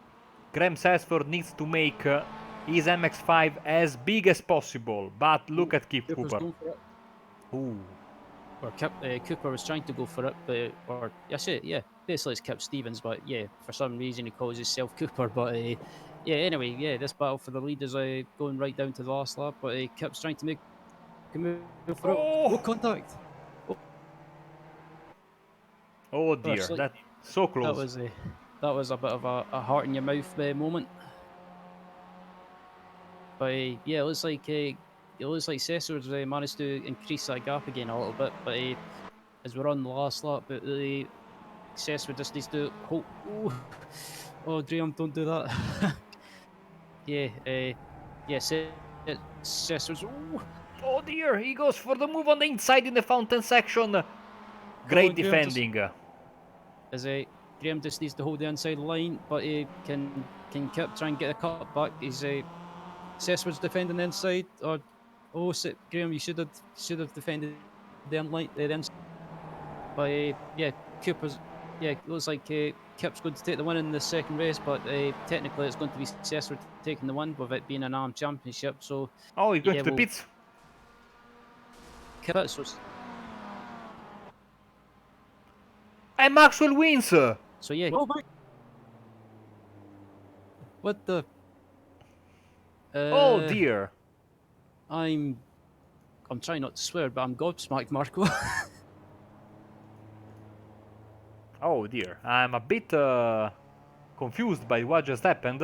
Graham Sesford needs to make his MX5 as big as possible. But look at Kip Cooper's Cooper. going for it. Ooh. Or Cooper was trying to go for it, but basically it's Kip Stevens, but yeah, for some reason he calls himself Cooper. But yeah, anyway, yeah, this battle for the lead is going right down to the last lap, but Kip's trying to make a move for it. Oh, contact! Oh dear, that's so close. That was a bit of a heart in your mouth moment. But yeah, it looks like Cesar's managed to increase that gap again a little bit. But as we're on the last lap, but Cesar just needs to hold. Oh, Graham, don't do that. Yeah, Cesar's. Oh dear, he goes for the move on the inside in the fountain section. Great defending. As Graham just needs to hold the inside line, but he can Kip try and get a cut back. He's Cesar's defending the inside. Graham, you should have defended the inside. But yeah, Cooper's. Yeah, it looks like Kip's going to take the win in the second race, but technically it's going to be Cesar taking the win with it being an ARM championship. So oh, he's going to the pits. And Maxwell wins. So yeah. Oh my! What the? Oh dear. I'm trying not to swear, but I'm gobsmacked, Marco. Oh dear, I'm a bit confused by what just happened.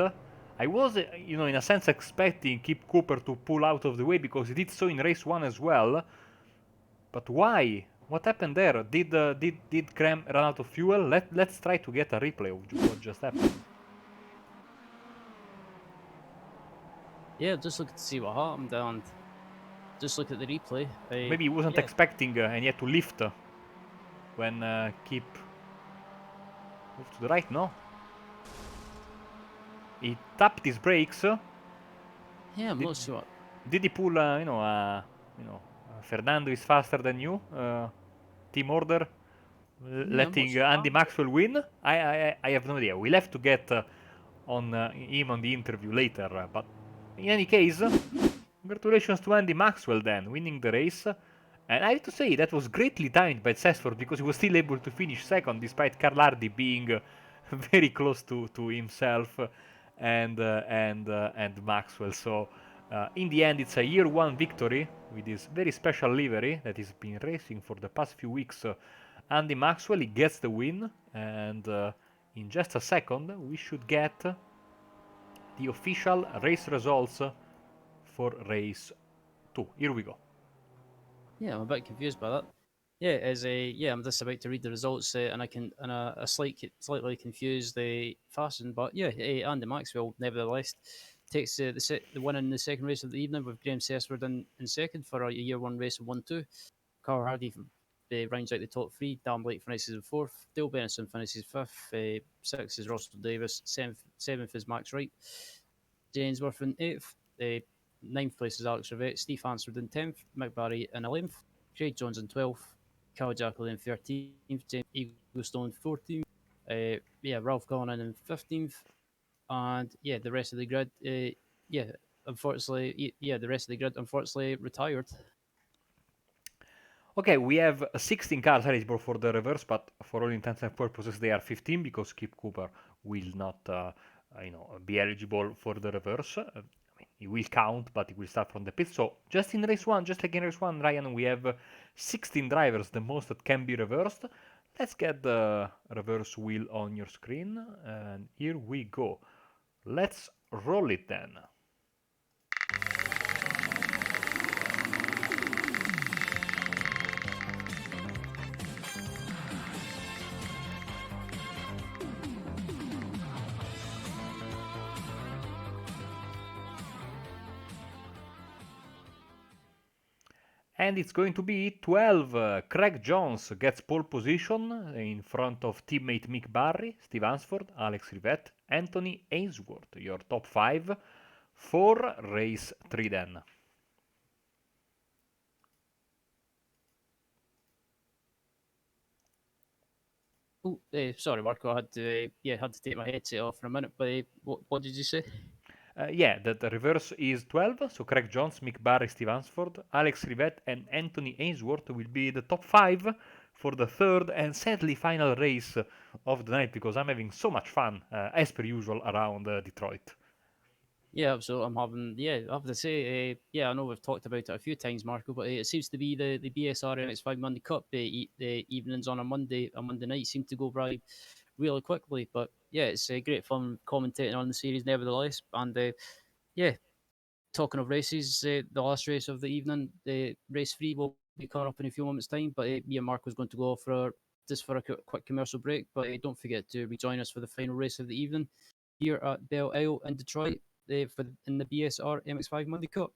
I was, in a sense, expecting Kip Cooper to pull out of the way because he did so in race 1 as well. But why? What happened there? Did Graham run out of fuel? Let's try to get a replay of what just happened. Yeah, just look to see what happened and just look at the replay. Maybe he wasn't expecting and he had to lift when Kip moved to the right. No, he tapped his brakes. Yeah, I'm not sure. Did he pull? Fernando is faster than you. Team order. letting Andy Maxwell win? I have no idea. We'll have to get on him on the interview later. But in any case, congratulations to Andy Maxwell then, winning the race. And I have to say, that was greatly timed by Sesford because he was still able to finish second despite Carl Hardy being very close to himself and Maxwell. So in the end, it's a year one victory with this very special livery that he's been racing for the past few weeks. Andy Maxwell, he gets the win, and in just a second, we should get the official race results for race 2. Here we go. Yeah, I'm a bit confused by that. Yeah, I'm just about to read the results, and I can in a slightly confused fashion. But yeah, Andy Maxwell nevertheless takes the win in the second race of the evening with Graham Sesford in second for a year one race of 1-2. Carl Hardy rounds out the top three. Dan Blake finishes in fourth. Dale Benison finishes fifth. Sixth is Russell Davis. Seventh is Max Wright. Jainsworth in eighth. Ninth place is Alex Rivette. Steve Hansford in 10th. Mick Barry in 11th. Craig Jones in 12th. Cal Jackley in 13th. James Eaglestone 14th. Ralph Cullinan in 15th. And the rest of the grid, the rest of the grid unfortunately retired. Okay, we have 16 cars eligible for the reverse, but for all intents and purposes they are 15 because Skip Cooper will not, be eligible for the reverse. He will count, but he will start from the pit. So just like in race 1, Ryan, we have 16 drivers, the most that can be reversed. Let's get the reverse wheel on your screen, and here we go. Let's roll it then. And it's going to be 12. Craig Jones gets pole position in front of teammate Mick Barry, Steve Hansford, Alex Rivette, Anthony Ainsworth. Your top 5 for race 3 then. Oh, sorry, Marco. I had to take my headset off for a minute. But what did you say? The reverse is 12, so Craig Jones, Mick Barry, Steve Hansford, Alex Rivette and Anthony Ainsworth will be the top 5 for the third and sadly final race of the night because I'm having so much fun, as per usual, around Detroit. Yeah, absolutely. I have to say, I know we've talked about it a few times, Marco, but it seems to be the BSR MX5 Monday Cup. The evenings on a Monday night seem to go by really quickly. But yeah, it's great fun commentating on the series, nevertheless. And talking of races, the last race of the evening, the race 3 will be coming up in a few moments' time. But me and Marco's going to go for a quick commercial break. But don't forget to rejoin us for the final race of the evening here at Belle in Detroit. In the BSR MX5 Monday Cup.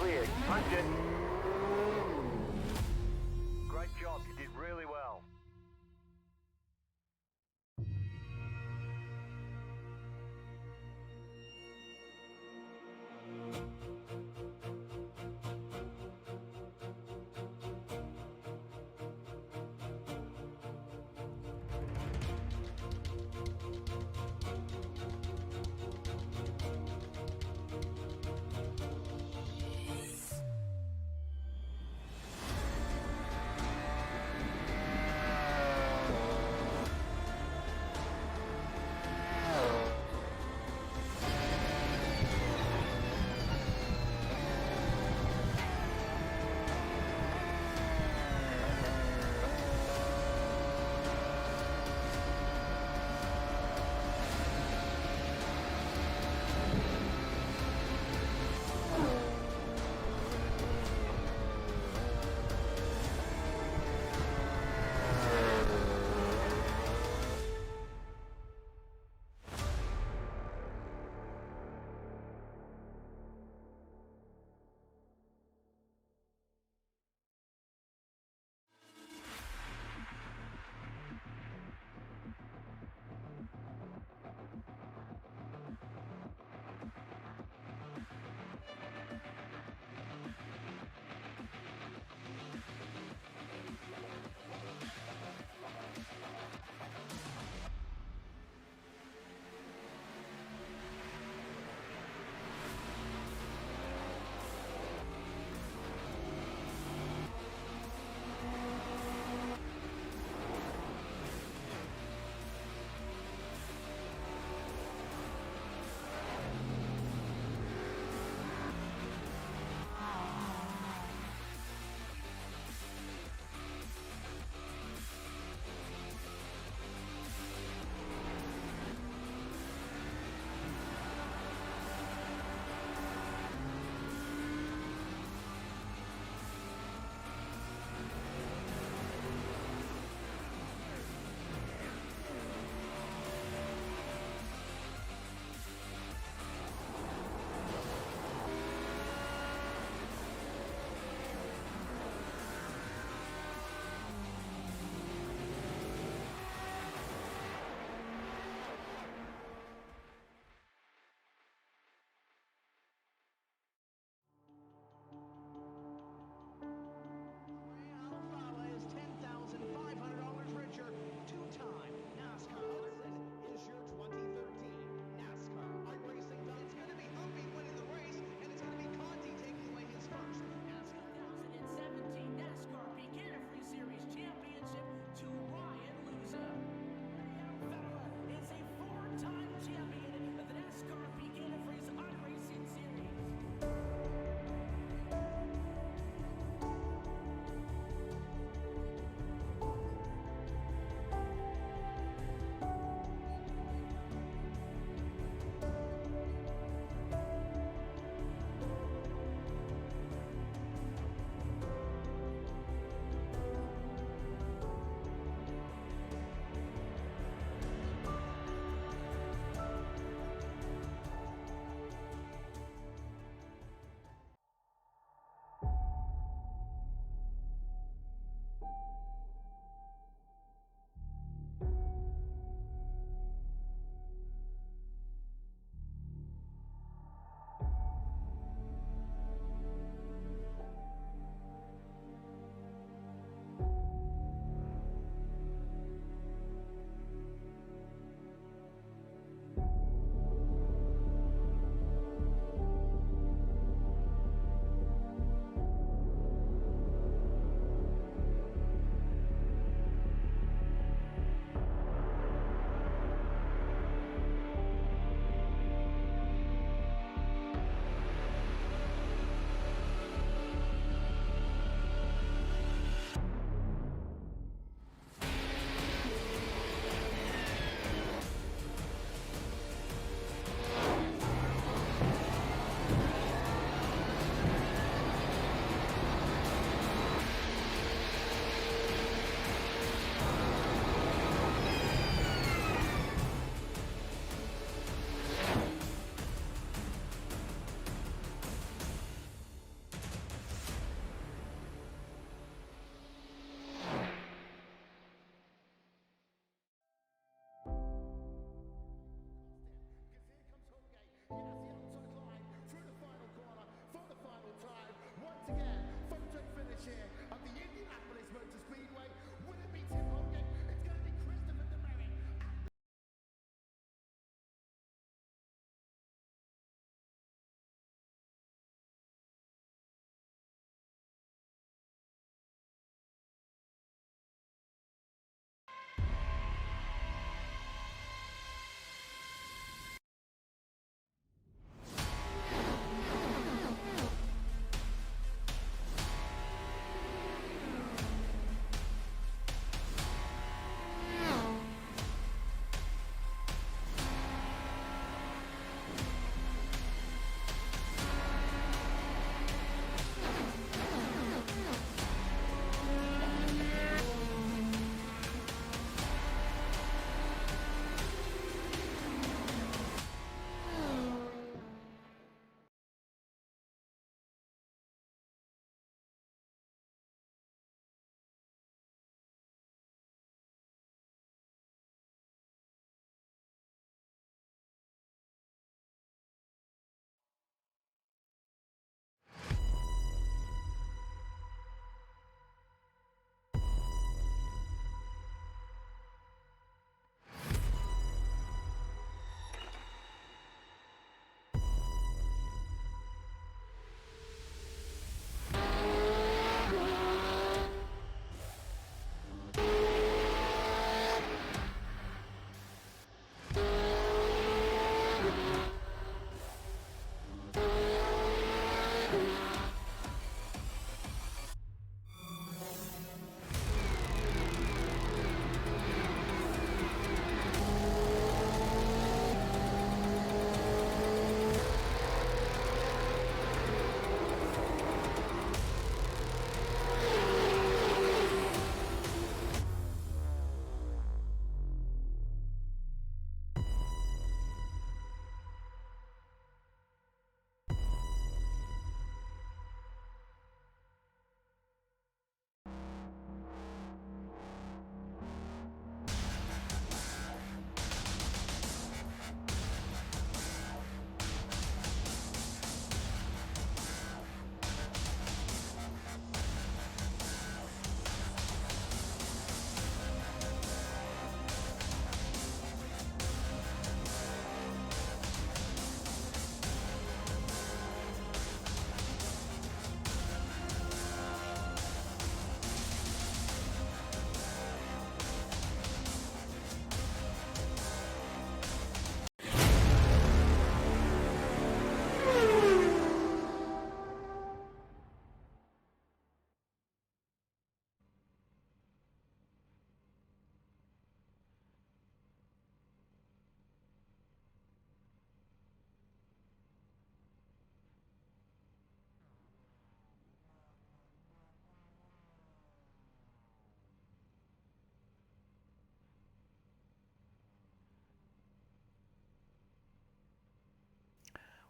clear. Punch it. Great job. You did really well.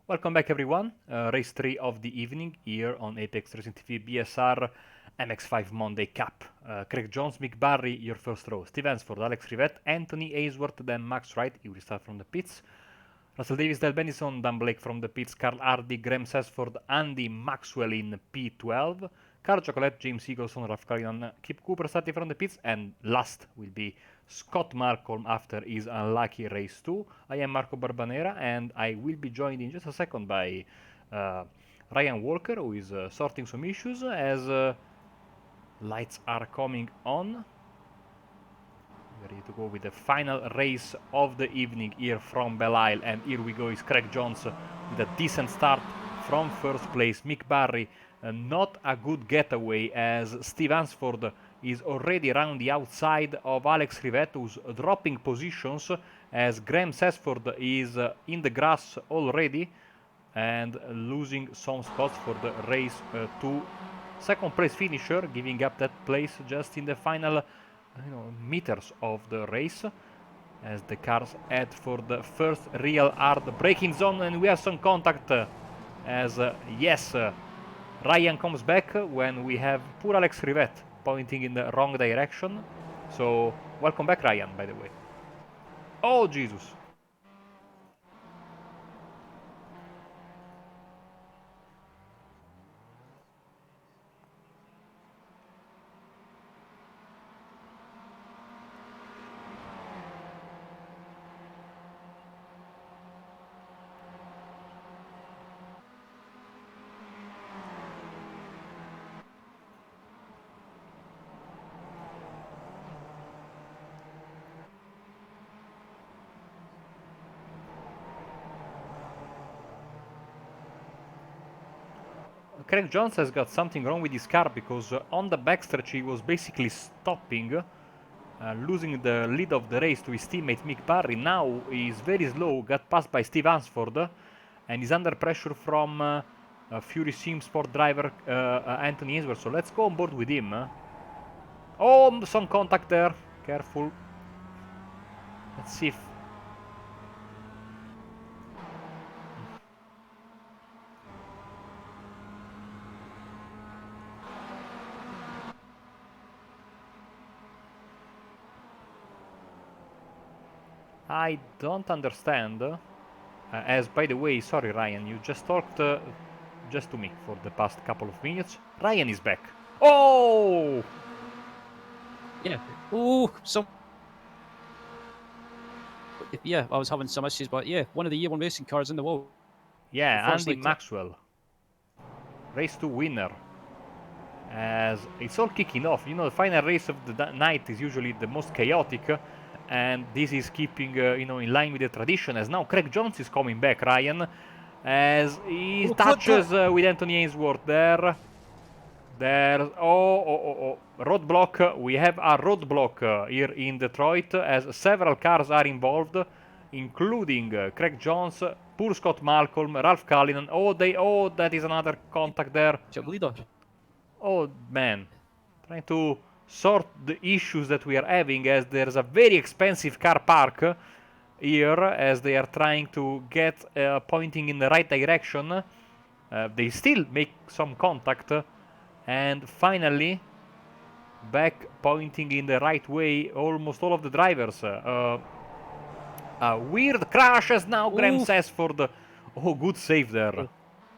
Welcome back everyone, race 3 of the evening here on Apex Racing TV BSR MX5 Monday Cup. Craig Jones, Mick Barry, your first row. Steve Hansford, Alex Rivette, Anthony Ainsworth, then Max Wright, he will start from the pits. Russell Davis, Del Bennison, Dan Blake from the pits, Carl Hardy, Graham Sesford, Andy Maxwell in P12, Carl Chocolate, James Eagleson, Ralph Cullinan, Kip Cooper starting from the pits, and last will be Scott Malcolm after his unlucky race 2. I am Marco Barbanera, and I will be joined in just a second by Ryan Walker, who is sorting some issues as lights are coming on. Ready to go with the final race of the evening here from Belle Isle, and here we go is Craig Jones with a decent start from first place. Mick Barry, not a good getaway as Steve Hansford is already around the outside of Alex Rivette, who's dropping positions as Graham Sesford is in the grass already and losing some spots for the race to second place finisher, giving up that place just in the final meters of the race as the cars head for the first real hard braking zone, and we have some contact as yes, Ryan comes back when we have poor Alex Rivette pointing in the wrong direction. So welcome back Ryan, by the way. Oh Jesus. Craig Jones has got something wrong with his car because on the backstretch he was basically stopping, losing the lead of the race to his teammate Mick Barry. Now he's very slow, got passed by Steve Hansford, and is under pressure from Fury Sim Sport driver Anthony Ainsworth. So let's go on board with him. Oh, some contact there. Careful. Let's see if... I don't understand. As, by the way, sorry Ryan, you just talked just to me for the past couple of minutes. Ryan is back. Oh! Yeah. Oh, some. Yeah, I was having some issues, but yeah, one of the year one racing cars in the wall. Yeah, Andy Maxwell. Race 2 winner. As it's all kicking off. You know, the final race of the night is usually the most chaotic. And this is keeping, in line with the tradition. As now Craig Jones is coming back, Ryan, as he touches with Anthony Ainsworth there. There's roadblock. We have a roadblock here in Detroit, as several cars are involved, including Craig Jones, poor Scott Malcolm, Ralph Cullinan. That is another contact there. Oh man, trying to sort the issues that we are having, as there's a very expensive car park here as they are trying to get pointing in the right direction. They still make some contact, and finally back pointing in the right way almost all of the drivers. Weird crashes now. Graham Sesford. Oh, good save there.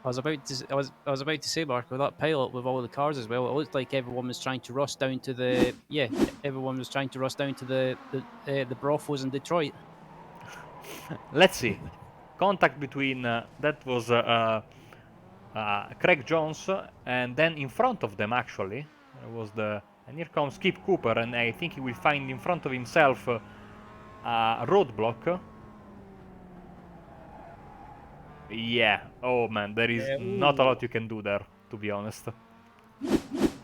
I was about to say, Marco, that pilot with all the cars as well. It looked like everyone was trying to rush down to the everyone was trying to rush down to the brothels in Detroit. Let's see. Contact between that was Craig Jones, and then in front of them actually was and here comes Kip Cooper, and I think he will find in front of himself a roadblock. Yeah, oh man, there is not a lot you can do there, to be honest.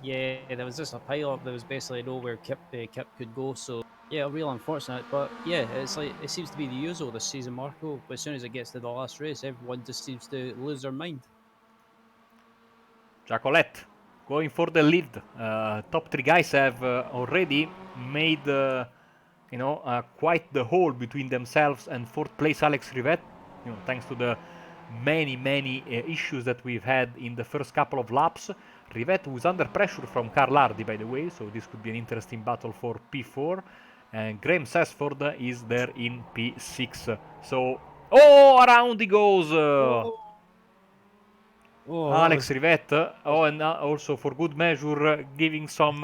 Yeah, there was just a pileup. There was basically nowhere Kip could go. So yeah, real unfortunate. But yeah, it's like it seems to be the usual this season, Marco. But as soon as it gets to the last race, everyone just seems to lose their mind. Chocolate going for the lead. Top three guys have already made quite the hole between themselves and fourth place Alex Rivette. Thanks to the many issues that we've had in the first couple of laps. Rivette was under pressure from Carl Hardy, by the way, so this could be an interesting battle for P4. And Graham Sesford is there in P6. So, oh, around he goes! Alex Rivette. Oh, and also for good measure, giving some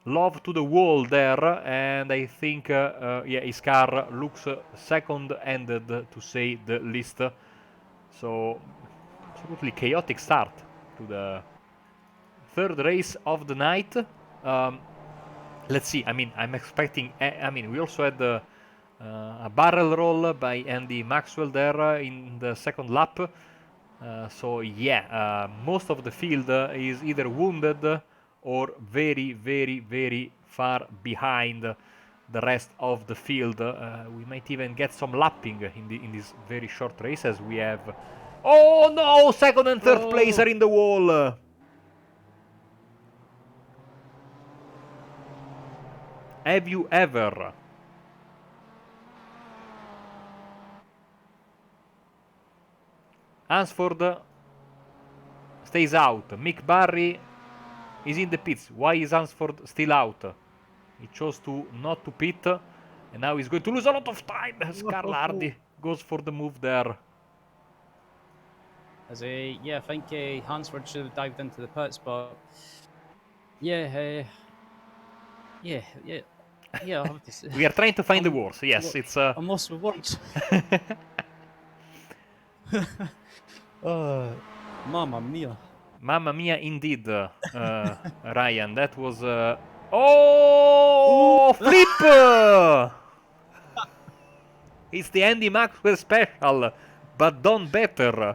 love to the wall there. And I think, yeah, his car looks second-handed, to say the least. So, absolutely chaotic start to the third race of the night. Let's see. I mean, I'm expecting. I mean, we also had a barrel roll by Andy Maxwell there in the second lap. So yeah, most of the field is either wounded or very far behind the rest of the field. We might even get some lapping in this very short race as we have. Oh no! Second and third place are in the wall. Have you ever? Hansford stays out. Mick Barry is in the pits. Why is Hansford still out? He chose to not to pit, and now he's going to lose a lot of time as Carl Hardy goes for the move there. Yeah, I think Hansford should have dived into the pits, but yeah, yeah. I have to say. We are trying to find the words. Yes, it's. I'm lost with words. Mamma mia. Mamma mia, indeed, Ryan. That was. Oh, flip! It's the Andy Maxwell special, but done better.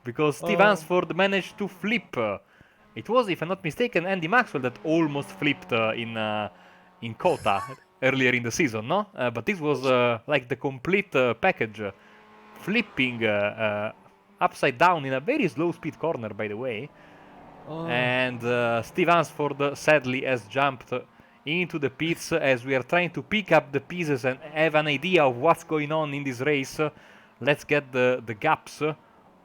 Because Steve Hansford managed to flip. It was, if I'm not mistaken, Andy Maxwell that almost flipped in Kota earlier in the season, no? But this was like the complete package. Flipping upside down in a very slow speed corner, by the way. And Steve Hansford sadly has jumped into the pits as we are trying to pick up the pieces and have an idea of what's going on in this race. Let's get the gaps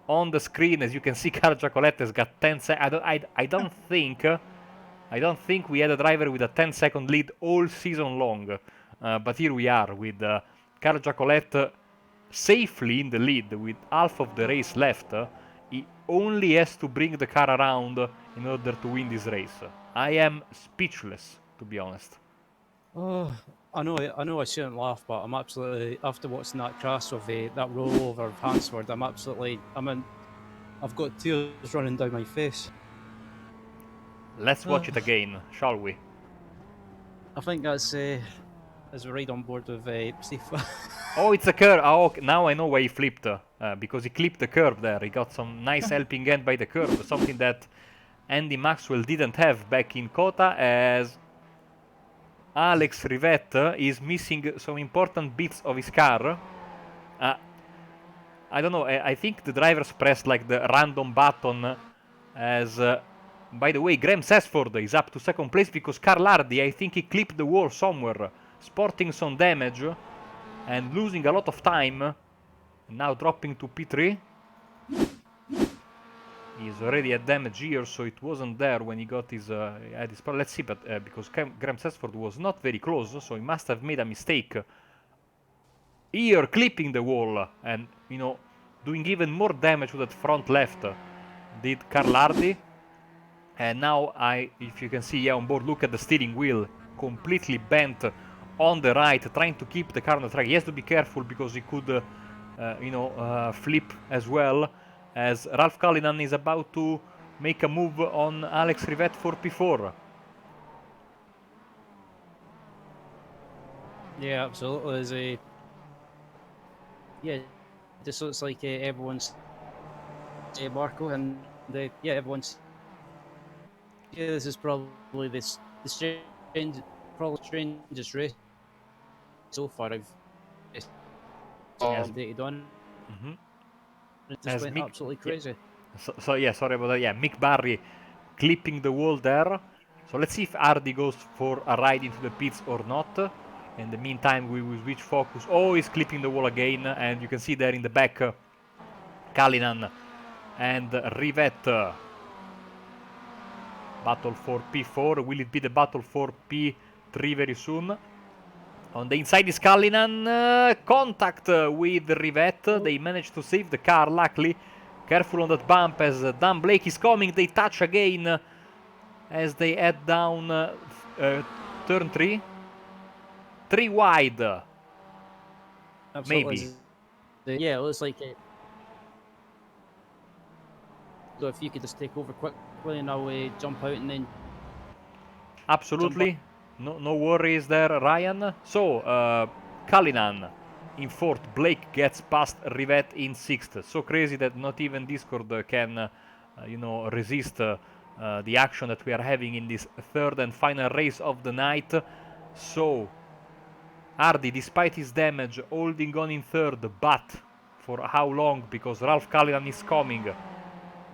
on the screen. As you can see, Carl Giacoletti has got 10 seconds. I don't think we had a driver with a 10-second lead all season long. But here we are with Carl Giacoletti safely in the lead with half of the race left. He only has to bring the car around in order to win this race. I am speechless, to be honest. I know I shouldn't laugh, but I'm absolutely, after watching that crash of that rollover of Hansford, I've got tears running down my face. Let's watch it again, shall we? I think that's as we ride on board with Steve. Oh, it's a curve. Oh, now I know why he flipped. Because he clipped the curve there. He got some nice helping hand by the curve. Something that Andy Maxwell didn't have back in Kota, as Alex Rivette is missing some important bits of his car. I don't know. I think the drivers pressed like the random button as... by the way, Graham Sesford is up to second place because Carl Hardy, I think he clipped the wall somewhere, sporting some damage and losing a lot of time. Now dropping to P3. He's already at damage here, so it wasn't there when he got his... let's see, but because Graham Sesford was not very close, so he must have made a mistake here, clipping the wall and, you know, doing even more damage with that front left. Did Carl Hardy. And now, if you can see on board, look at the steering wheel, completely bent on the right, trying to keep the car on the track. He has to be careful because he could, flip as well, as Ralph Cullinan is about to make a move on Alex Rivette for P4. Yeah, absolutely. This looks like everyone's Marco, and everyone's. Yeah, this is probably the strangest race so far I've updated on. It just went absolutely crazy. So yeah, sorry about that. Yeah, Mick Barry clipping the wall there. So let's see if Hardy goes for a ride into the pits or not. In the meantime, we will switch focus. Oh, he's clipping the wall again, and you can see there in the back Cullinan and Rivette. Battle for P4. Will it be the battle for P3 very soon? On the inside is Cullinan. Contact with Rivette. They managed to save the car, luckily. Careful on that bump as Dan Blake is coming. They touch again as they head down turn 3. 3 wide. Absolutely. Maybe. Yeah, it looks like it. So if you could just take over quickly and I'll jump out and then Absolutely. No worries there, Ryan. So, Cullinan in 4th. Blake gets past Rivette in 6th. So crazy that not even Discord can, resist the action that we are having in this 3rd and final race of the night. So, Hardy, despite his damage, holding on in 3rd, but for how long? Because Ralph Cullinan is coming.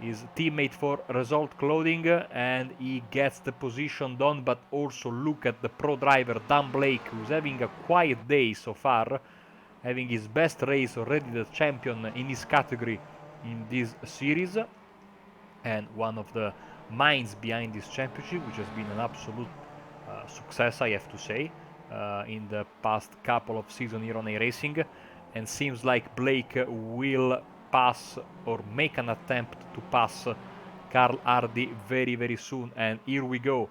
His teammate for Result Clothing, and he gets the position done. But also look at the pro driver Dan Blake, who's having a quiet day so far, having his best race already, the champion in his category in this series, and one of the minds behind this championship, which has been an absolute success, I have to say, in the past couple of seasons here on iRacing. And seems like Blake will pass or make an attempt to pass Carl Hardy very, very soon. And here we go,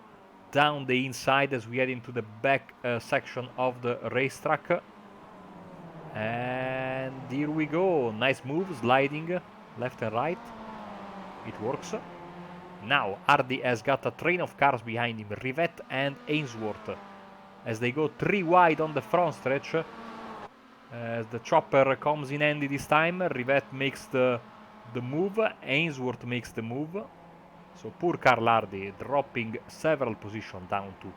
down the inside as we head into the back section of the racetrack. And here we go, nice move, sliding left and right. It works. Now Hardy has got a train of cars behind him, Rivette and Ainsworth, as they go 3 wide on the front stretch. As the chopper comes in handy this time, Rivette makes the move, Ainsworth makes the move. So poor Carl Hardy dropping several positions down to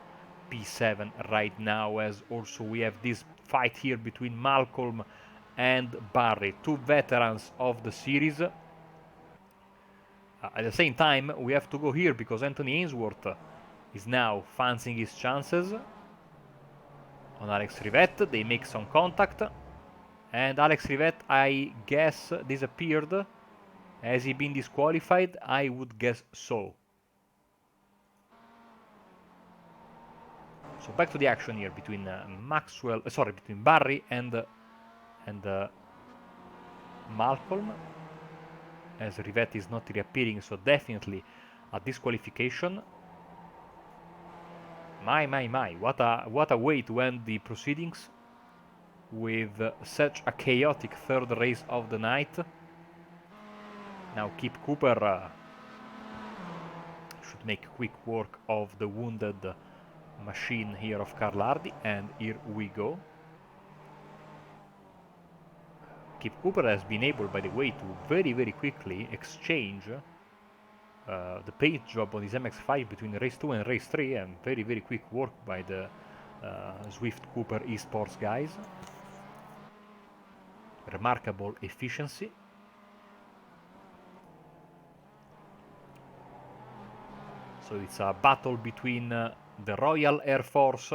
P7 right now, as also we have this fight here between Malcolm and Barry, 2 veterans of the series. At the same time, we have to go here because Anthony Ainsworth is now fancying his chances on Alex Rivette. They make some contact, and Alex Rivette, I guess, disappeared. Has he been disqualified? I would guess so. So back to the action here between between Barry and Malcolm, as Rivette is not reappearing, so definitely a disqualification. My, what a way to end the proceedings with such a chaotic 3rd race of the night. Now Kip Cooper should make quick work of the wounded machine here of Carl Hardy, and here we go. Kip Cooper has been able, by the way, to very, very quickly exchange the paint job on his MX5 between race 2 and race 3, and very, very quick work by the Swift Cooper esports guys. Remarkable efficiency. So it's a battle between the Royal Air Force,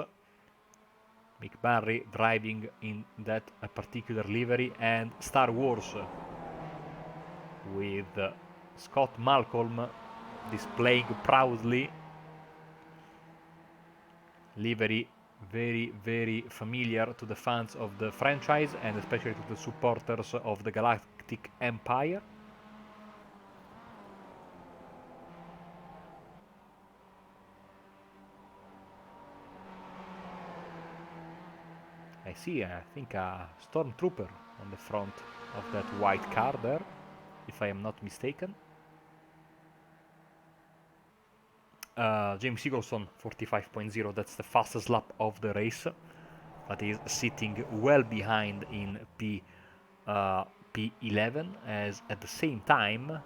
Mick Barry driving in that particular livery, and Star Wars with Scott Malcolm displaying proudly livery very, very familiar to the fans of the franchise and especially to the supporters of the Galactic Empire. I see, I think a stormtrooper on the front of that white car there, if I am not mistaken. James Eagleson 45.0, that's the fastest lap of the race, but he's sitting well behind in P11, as at the same time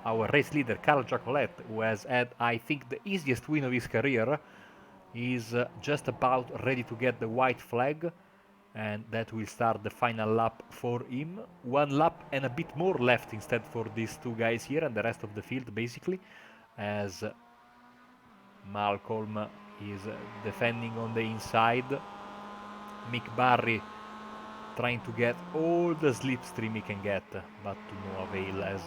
our race leader Carl Jacolet, who has had, I think, the easiest win of his career, is just about ready to get the white flag, and that will start the final lap for him. 1 lap and a bit more left instead for these 2 guys here and the rest of the field, basically, as Malcolm is defending on the inside. Mick Barry trying to get all the slipstream he can get, but to no avail as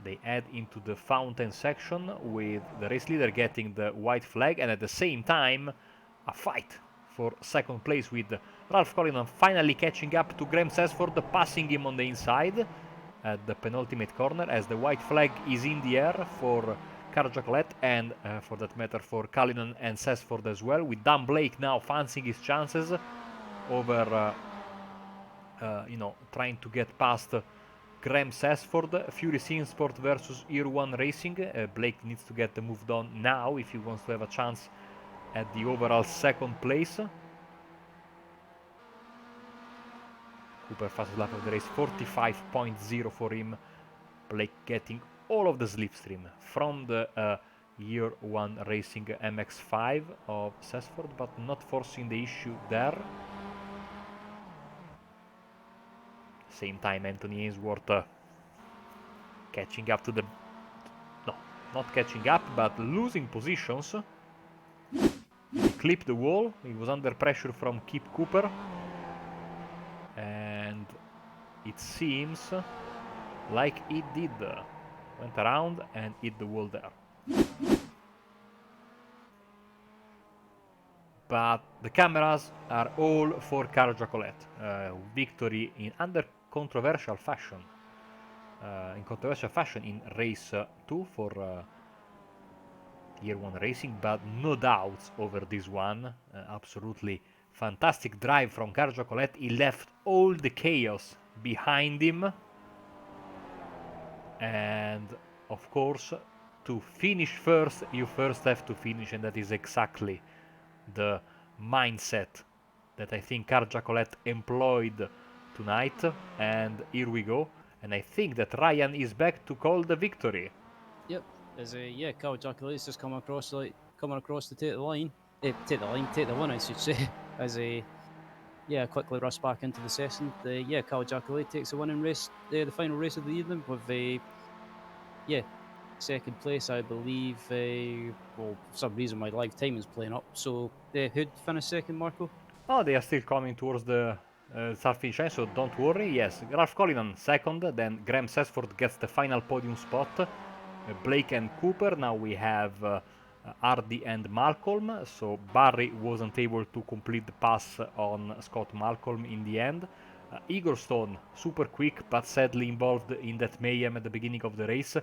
they head into the fountain section with the race leader getting the white flag, and at the same time a fight for second place with Ralph Cullinan finally catching up to Graham Sesford, passing him on the inside at the penultimate corner as the white flag is in the air for Carja Colette and for that matter for Cullinan and Sesford as well, with Dan Blake now fancying his chances over trying to get past Graham Sesford. Fury Sport versus R11 Racing. Blake needs to get the move done now if he wants to have a chance at the overall second place. Cooper fastest lap of the race, 45.0 for him. Blake getting all of the slipstream from the Year 1 Racing MX5 of Sesford, but not forcing the issue there. Same time, Anthony Ainsworth catching up to the... No, not catching up, but losing positions. He clipped the wall, he was under pressure from Kip Cooper. And it seems like it did. Went around and hit the wall there. But the cameras are all for Carja Colette. Victory in controversial fashion. In race 2 for Year 1 Racing, but no doubts over this one. Absolutely fantastic drive from Carja Colette. He left all the chaos behind him. And of course, to finish first, you first have to finish, and that is exactly the mindset that I think Carja Colette employed tonight. And here we go. And I think that Ryan is back to call the victory. Yep, Carja Colette's just coming across to take the line. Take the one, I should say. As quickly rush back into the session. Carja Colette takes the winning race, the final race of the evening with second place, I believe. For some reason my live time is playing up. So who'd finish second, Marco? Oh, they are still coming towards the start finish line, so don't worry. Yes, Ralph Cullinan second, then Graham Sesford gets the final podium spot. Blake and Cooper. Now we have Hardy and Malcolm. So Barry wasn't able to complete the pass on Scott Malcolm in the end. Eaglestone, super quick, but sadly involved in that mayhem at the beginning of the race.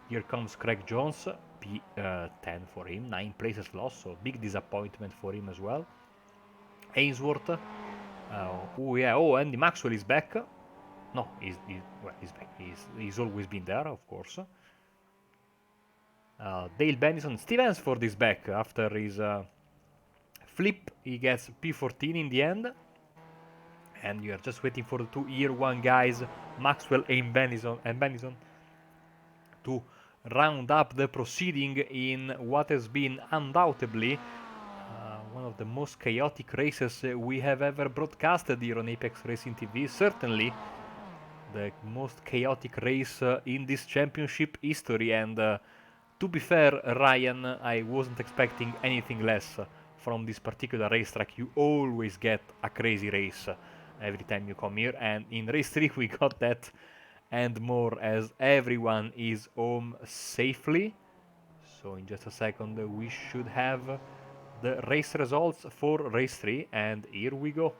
Here comes Craig Jones, P10 for him, 9 places lost, so big disappointment for him as well. Ainsworth, Andy Maxwell is back. No, he's back. He's always been there, of course. Dale Bennison, Steve Hansford is back after his flip. He gets P14 in the end. And you are just waiting for the two Year 1 guys, Maxwell and Bennison, to round up the proceeding in what has been undoubtedly one of the most chaotic races we have ever broadcasted here on Apex Racing TV. Certainly the most chaotic race in this championship history, and to be fair, Ryan, I wasn't expecting anything less from this particular racetrack. You always get a crazy race every time you come here, and in race 3 we got that and more, as everyone is home safely. So in just a second we should have the race results for race 3, and here we go.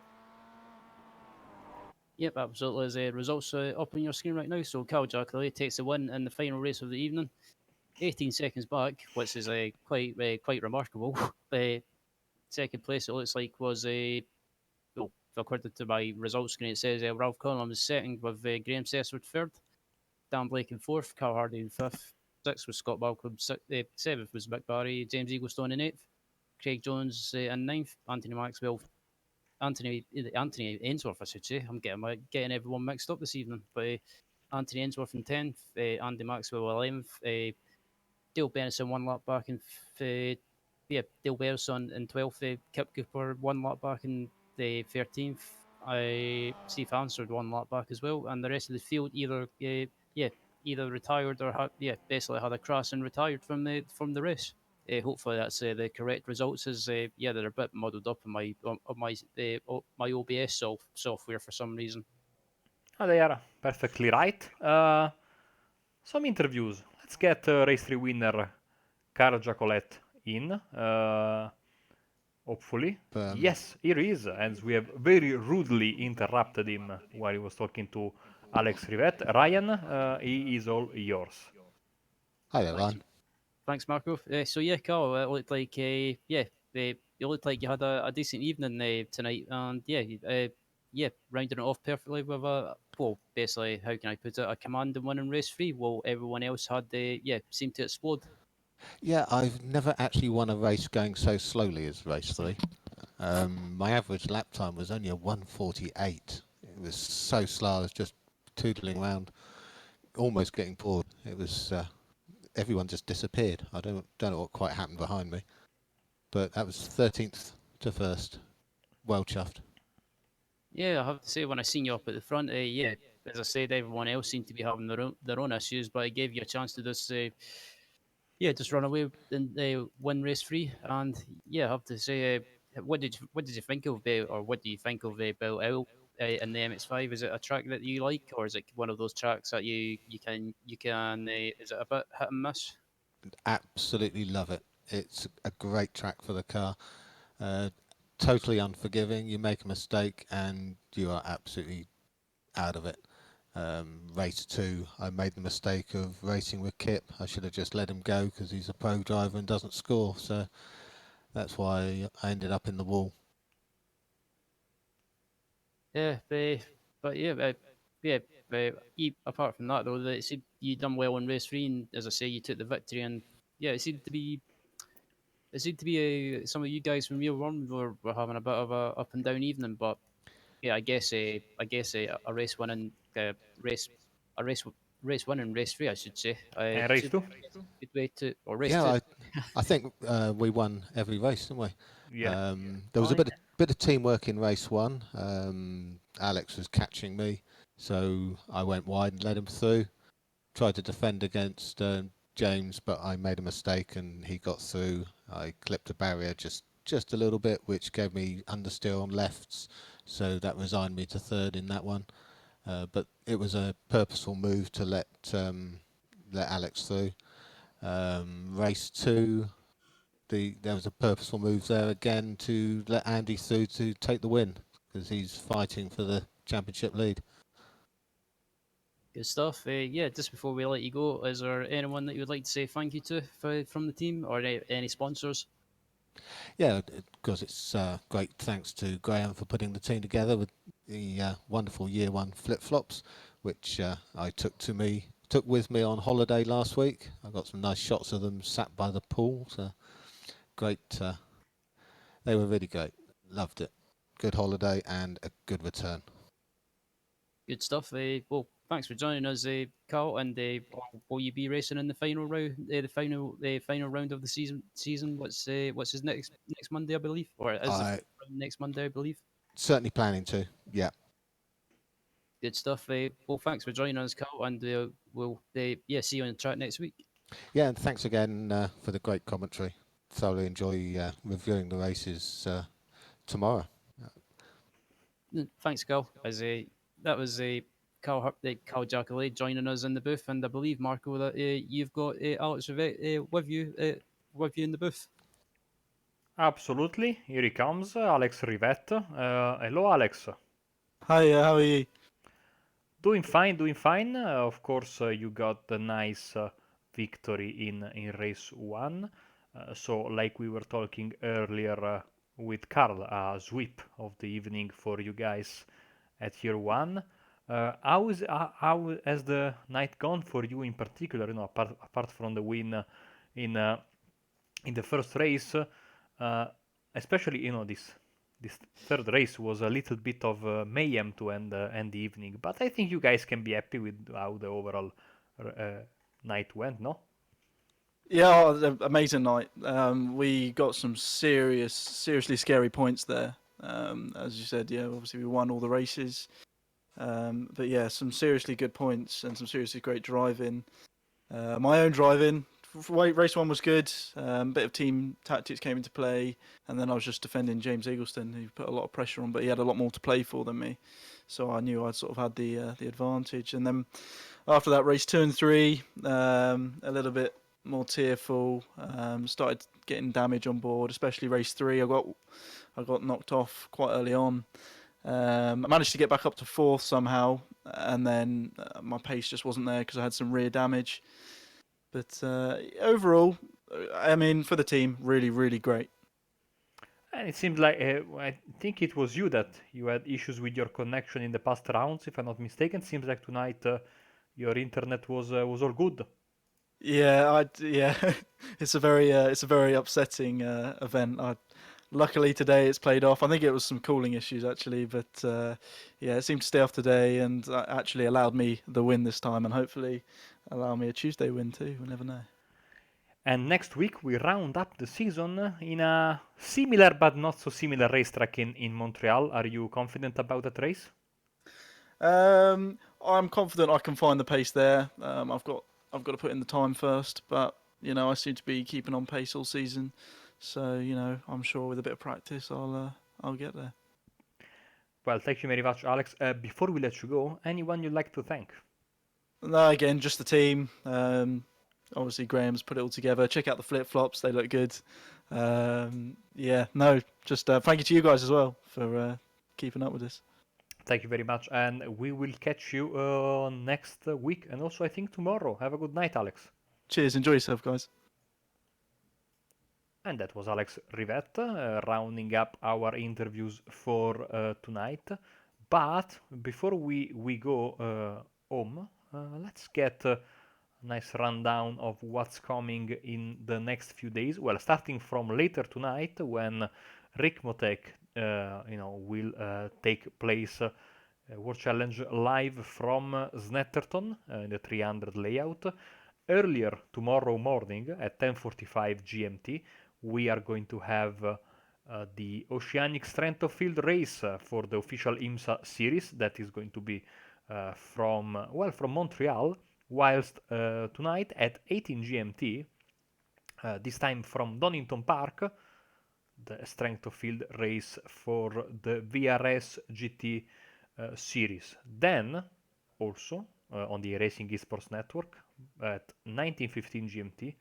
Yep, absolutely. There's results up on your screen right now. So Carja Colette takes the win in the final race of the evening, 18 seconds back, which is quite remarkable. Second place, it looks like, was according to my results screen, it says Ralph Cullinan was second with Graham Sesford third, Dan Blake in fourth, Carl Hardy in fifth, sixth was Scott Malcolm, seventh was Mick Barry, James Eaglestone in eighth, Craig Jones in ninth, Anthony Ainsworth, I should say. I'm getting everyone mixed up this evening, but Anthony Ainsworth in 10th, Andy Maxwell 11th, Dale Benson 1 lap back in Dale Benson in 12th, Kip Cooper 1 lap back in the 13th, Steve Hansford 1 lap back as well, and the rest of the field either retired or basically had a crash and retired from the race. hopefully that's the correct results. As yeah, they're a bit muddled up in my OBS software for some reason. Oh, they are perfectly right. Some interviews. Let's get race 3 winner Carl Jacolet in. Hopefully. Yes, here he is, and we have very rudely interrupted him while he was talking to Alex Rivet. Ryan, he is all yours. Hi there, Thanks, Ryan. thanks, Marco. So yeah, Carl, it looked like yeah, you looked like you had a decent evening tonight, and yeah, yeah, rounding it off perfectly with a well, basically, how can I put it, a command and winning race 3. While everyone else had yeah, seemed to explode. Yeah, I've never actually won a race going so slowly as race 3. My average lap time was only a 1:48. It was so slow, I was just tootling around, almost getting bored. It was everyone just disappeared. I don't know what quite happened behind me, but that was 13th to first. Well chuffed. Yeah, I have to say, when I seen you up at the front, yeah, as I said, everyone else seemed to be having their own issues, but it gave you a chance to just yeah, just run away and win race 3. And yeah, I have to say, what did you think of or what do you think of Belle in the MX5? Is it a track that you like, or is it one of those tracks that you can is it a bit hit and miss? Absolutely love it. It's a great track for the car. Uh, totally unforgiving. You make a mistake and you are absolutely out of it. Race 2, I made the mistake of racing with Kip. I should have just let him go because he's a pro driver and doesn't score. So that's why I ended up in the wall. Yeah, but yeah, yeah. Apart from that, though, it seemed you done well in race 3, and as I say, you took the victory. And yeah, it seemed to be some of you guys from year one were having a bit of a up and down evening. But yeah, I guess a race winning race a race race winning race 3, I should say. And race Should 2? good way to or race Yeah, 2. I think we won every race, didn't we? Yeah. There was a Aye. bit of teamwork in race 1. Alex was catching me, so I went wide and let him through. Tried to defend against James, but I made a mistake and he got through. I clipped the barrier just a little bit, which gave me understeer on lefts, so that resigned me to third in that one. But it was a purposeful move to let Alex through. Race 2, there was a purposeful move there again to let Andy through to take the win because he's fighting for the championship lead. Good stuff. Yeah, just before we let you go, is there anyone that you would like to say thank you to from the team, or any sponsors? Yeah, because it's great. Thanks to Graham for putting the team together with the wonderful year 1 flip flops, which I took with me on holiday last week. I got some nice shots of them sat by the pool. So great. They were really great. Loved it. Good holiday and a good return. Good stuff. Well, thanks for joining us, Carl. And will you be racing in the final round, the final round of the season? What's his next Monday, I believe, or is the I final round next Monday, I believe. certainly planning to. Yeah. Good stuff. Well, thanks for joining us, Carl, and we'll yeah, see you on the track next week. Yeah, and thanks again for the great commentary. Thoroughly enjoy reviewing the races tomorrow. Thanks, Carl. As that was Carl Jackalay joining us in the booth, and I believe, Marco, that you've got Alex Rivette with you in the booth. Absolutely. Here he comes, Alex Rivet. Hello, Alex. Hi, how are you? Doing fine, doing fine. Of course, you got the nice victory in race 1. So, like we were talking earlier with Carl, a sweep of the evening for you guys at year 1. How has the night gone for you in particular? You know, apart from the win in uh, in the first race, especially this third race was a little bit of mayhem to end the evening. But I think you guys can be happy with how the overall night went, no? Yeah, it was an amazing night. We got some seriously scary points there. As you said, yeah, obviously we won all the races. But yeah, some seriously good points and some seriously great driving. My own driving race one was good. Bit of team tactics came into play, and then I was just defending James Eagleston, who put a lot of pressure on, but he had a lot more to play for than me, so I knew I'd sort of had the advantage. And then after that, race 2 and 3, a little bit more tearful. Started getting damage on board, especially race 3. I got knocked off quite early on. I managed to get back up to 4th somehow, and then my pace just wasn't there because I had some rear damage. But overall, I mean, for the team, really, really great. And it seems like I think it was you that you had issues with your connection in the past rounds, if I'm not mistaken. Seems like tonight your internet was all good. Yeah, it's a very upsetting event. Luckily today it's played off. I think it was some cooling issues actually, but yeah, it seemed to stay off today and actually allowed me the win this time, and hopefully allow me a Tuesday win too. We never know. And next week we round up the season in a similar but not so similar racetrack in Montreal. Are you confident about that race? I'm confident I can find the pace there. I've got to put in the time first, but I seem to be keeping on pace all season. So I'm sure with a bit of practice, I'll get there. Well, thank you very much, Alex. Before we let you go, anyone you'd like to thank? No, again, just the team. Obviously, Graham's put it all together. Check out the flip flops; they look good. Yeah, no, just thank you to you guys as well for keeping up with this. Thank you very much, and we will catch you next week, and also I think tomorrow. Have a good night, Alex. Cheers, enjoy yourself, guys. And that was Alex Rivette, rounding up our interviews for tonight. But before we go home, let's get a nice rundown of what's coming in the next few days. Well, starting from later tonight when Rick Motek, will take place World Challenge live from Snetterton in the 300 layout. Earlier tomorrow morning at 10:45 GMT, we are going to have the Oceanic Strength of Field race for the official IMSA series. That is going to be from Montreal. Whilst tonight at 18 GMT, this time from Donington Park, the Strength of Field race for the VRS GT series. Then, also on the Racing Esports Network at 19:15 GMT,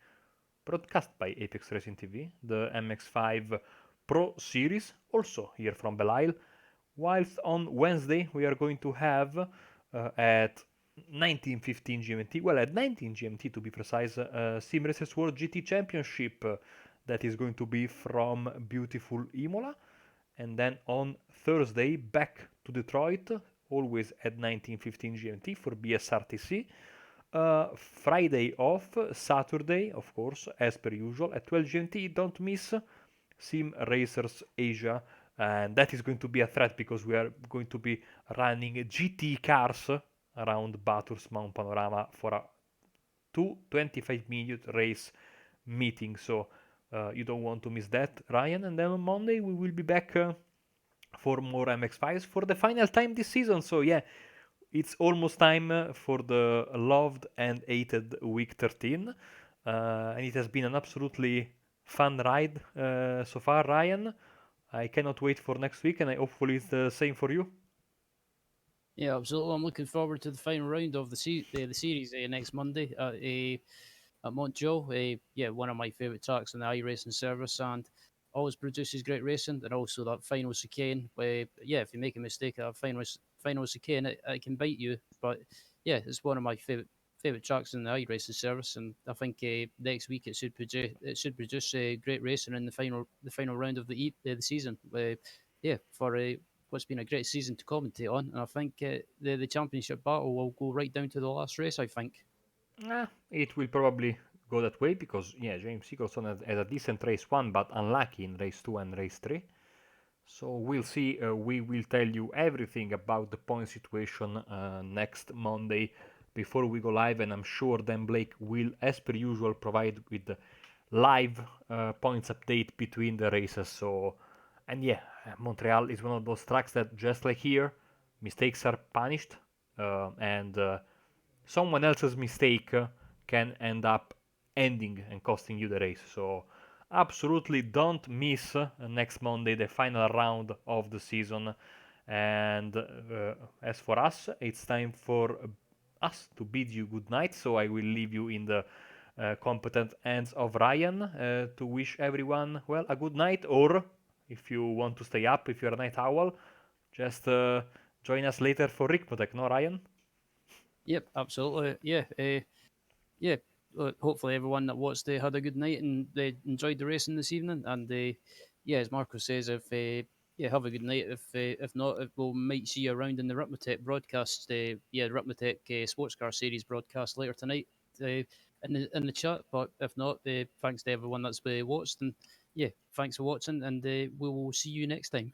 broadcast by Apex Racing TV, the MX5 Pro Series, also here from Belle. Whilst on Wednesday we are going to have at 19:15 GMT, well at 19 GMT to be precise, Sim Racers World GT Championship that is going to be from beautiful Imola. And then on Thursday back to Detroit, always at 19:15 GMT for BSRTC. Friday off, Saturday, of course, as per usual, at 12 GMT. Don't miss Sim Racers Asia, and that is going to be a threat because we are going to be running GT cars around Bathurst Mount Panorama for a 25-minute race meeting. So you don't want to miss that, Ryan. And then on Monday we will be back for more MX5s for the final time this season. So yeah, it's almost time for the loved and hated week 13, and it has been an absolutely fun ride so far, Ryan. I cannot wait for next week, and hopefully it's the same for you. Yeah, absolutely. I'm looking forward to the final round of the series next Monday at Montreal. Yeah, one of my favourite tracks in the iRacing service, and always produces great racing. And also that final chicane, where yeah, if you make a mistake at that final chicane, it can bite you. But yeah, it's one of my favourite tracks in the iRacing service, and I think next week it should produce great racing in the final round of the season. Yeah, for what's been a great season to commentate on, and I think the championship battle will go right down to the last race. I think. It will probably go that way because yeah, James Eagleson had a decent race 1, but unlucky in race 2 and race 3. So we'll see. We will tell you everything about the point situation next Monday before we go live, and I'm sure Dan Blake will, as per usual, provide with the live points update between the races. So, and yeah, Montreal is one of those tracks that, just like here, mistakes are punished, and someone else's mistake can end up ending and costing you the race. So absolutely don't miss next Monday the final round of the season. And as for us, it's time for us to bid you good night. So I will leave you in the competent hands of Ryan to wish everyone, well, a good night. Or if you want to stay up, if you're a night owl, just join us later for Rickmotech, no, Ryan? Yep, absolutely. Yeah, yeah. Hopefully, everyone that watched had a good night and they enjoyed the racing this evening. And yeah, as Marco says, if yeah, have a good night. If not, we'll might see you around in the Ripmatech broadcast. Yeah, Ripmatech Sports Car Series broadcast later tonight. In the chat. But if not, thanks to everyone that's watched, and yeah, thanks for watching, and we will see you next time.